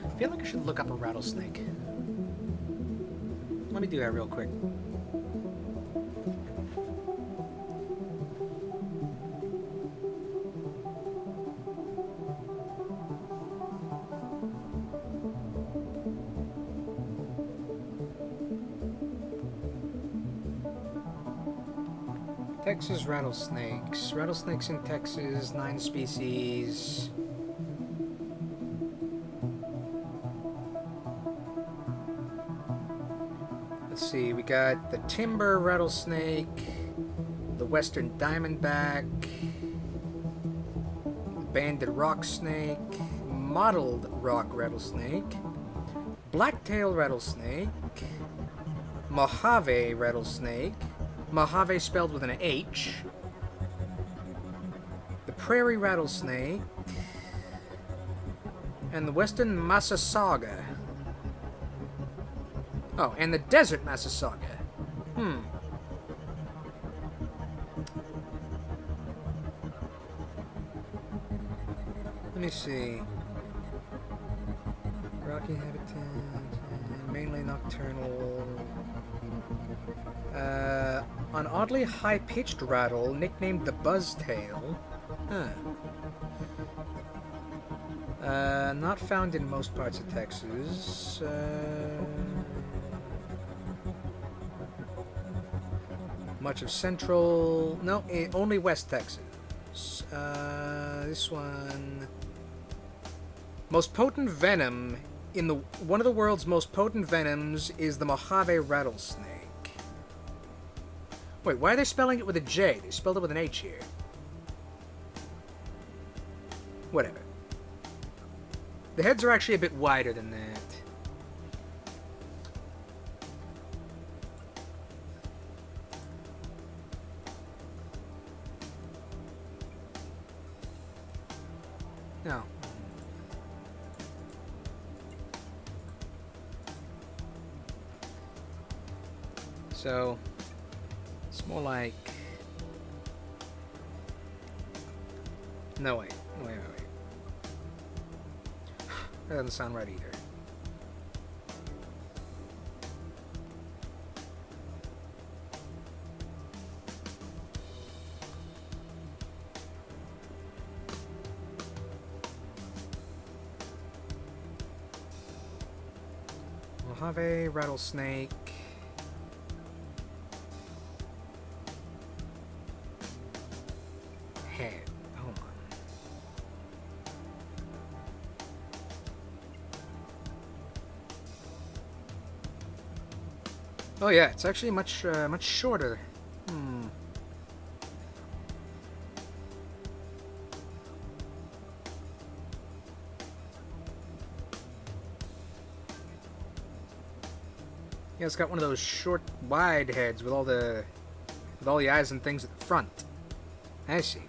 I feel like I should look up a rattlesnake. Let me do that real quick. Texas rattlesnakes. Rattlesnakes in Texas, 9 species. Let's see, we got the timber rattlesnake, the western diamondback, the banded rock snake, mottled rock rattlesnake, blacktail rattlesnake, Mojave rattlesnake, Mojave spelled with an H, the prairie rattlesnake, and the western Massasauga. Oh, and the desert Massasauga. Let me see. Rocky habitat, mainly nocturnal. An oddly high-pitched rattle nicknamed the buzztail. Not found in most parts of Texas. Much of central... No, only West Texas. This one... Most potent venom in the... One of the world's most potent venoms is the Mojave rattlesnake. Wait, why are they spelling it with a J? They spelled it with an H here. Whatever. The heads are actually a bit wider than that. No. So, it's more like... No, wait. Wait. That doesn't sound right either. Mojave rattlesnake. Head. Hold on. Oh yeah, it's actually much shorter. Yeah, it's got one of those short, wide heads with all the eyes and things at the front. I see.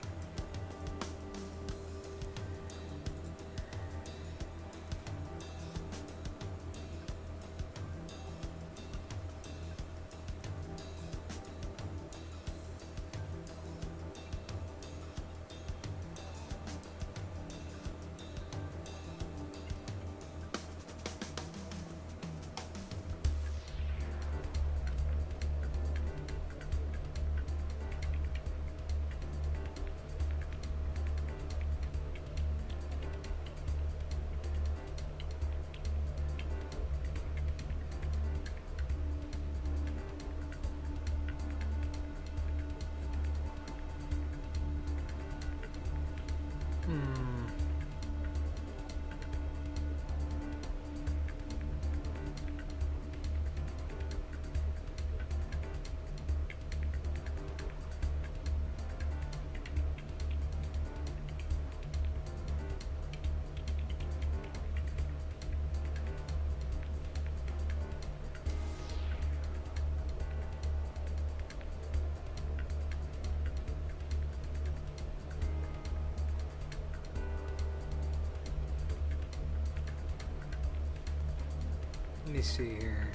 Let me see here.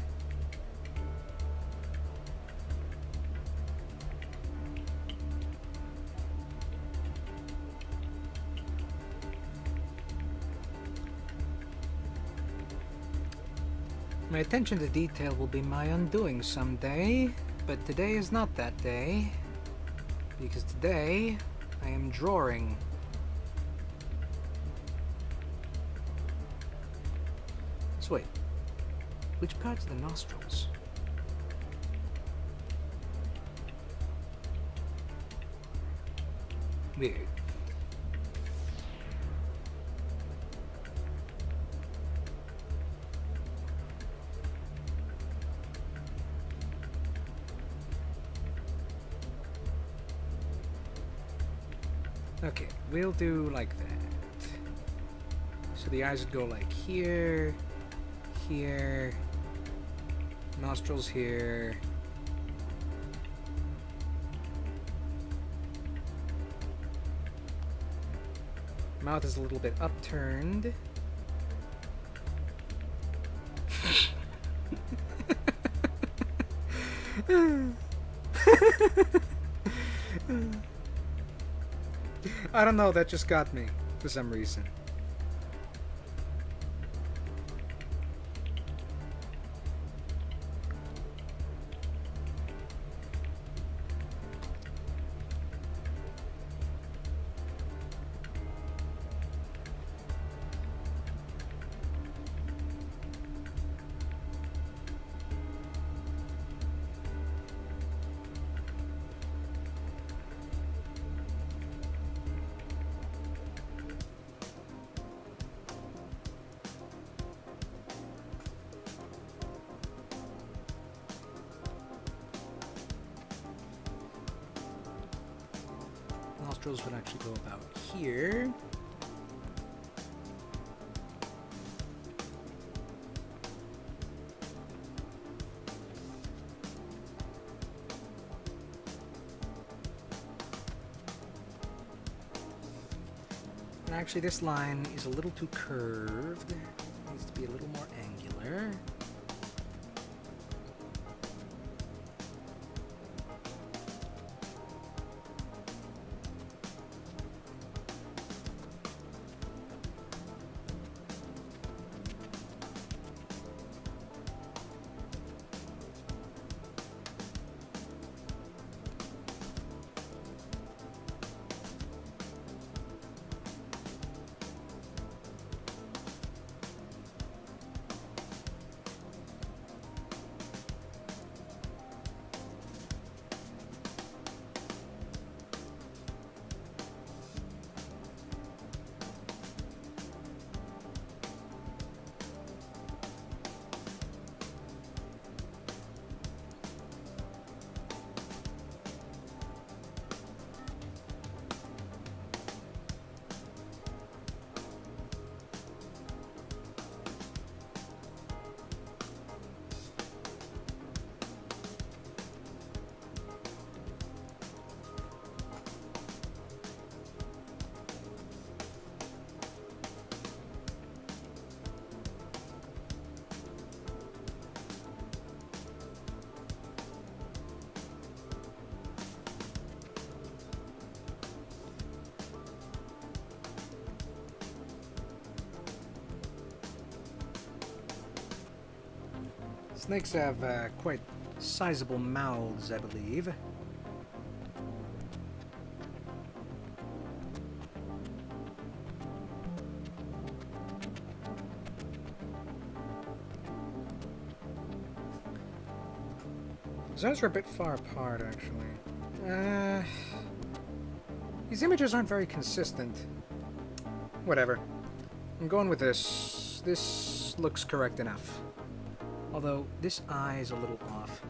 My attention to detail will be my undoing someday, but today is not that day, because today I am drawing. So wait, which parts of the nostrils? Weird. Okay, we'll do like that. So the eyes would go like here, here, nostrils here. Mouth is a little bit upturned. I don't know, that just got me for some reason. nostrils would actually go about here. And actually this line is a little too curved. It needs to be a little more angular. Snakes have quite sizable mouths, I believe. Those are a bit far apart, actually. These images aren't very consistent. Whatever. I'm going with this. This looks correct enough. Although, this eye is a little off.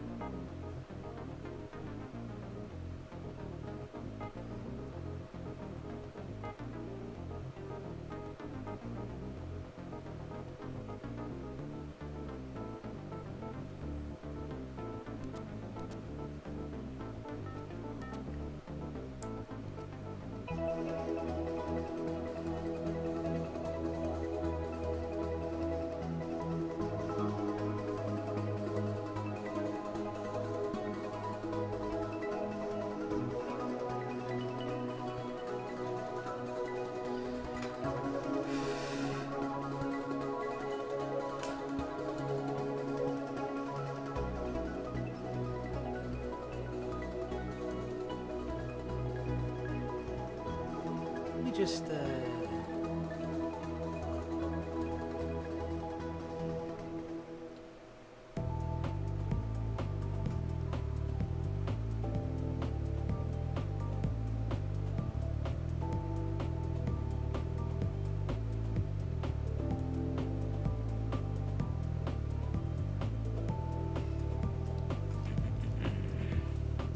Just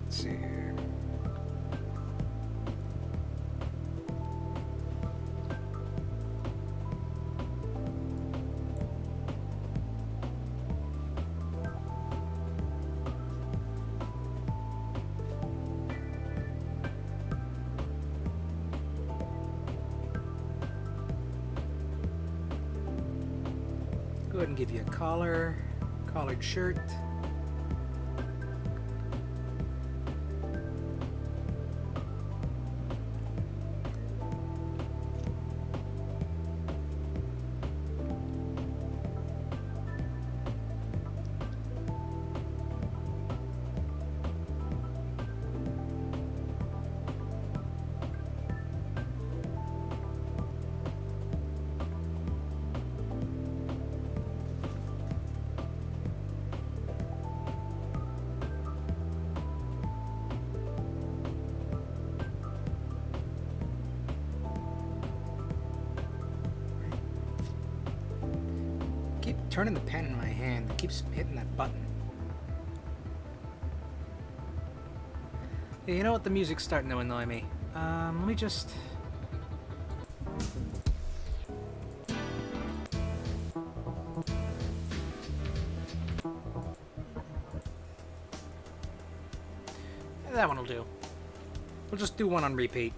let's see here. Go ahead and give you a collar, collared shirt. Turning the pen in my hand, it keeps hitting that button. Yeah, you know what? The music's starting to annoy me. Let me just... That one will do. We'll just do one on repeat.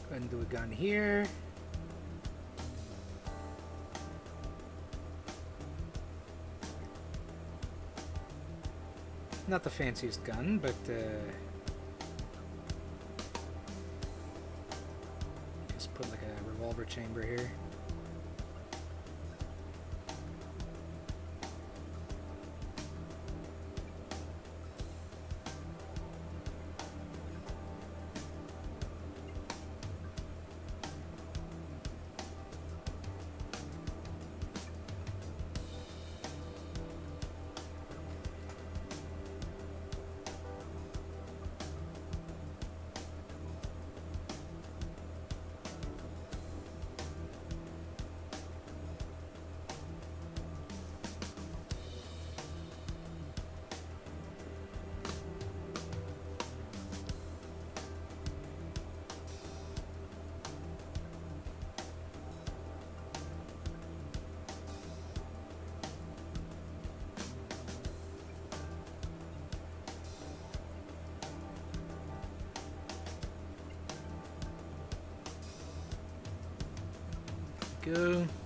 Go ahead and do a gun here. Not the fanciest gun, but just put like a revolver chamber here. go.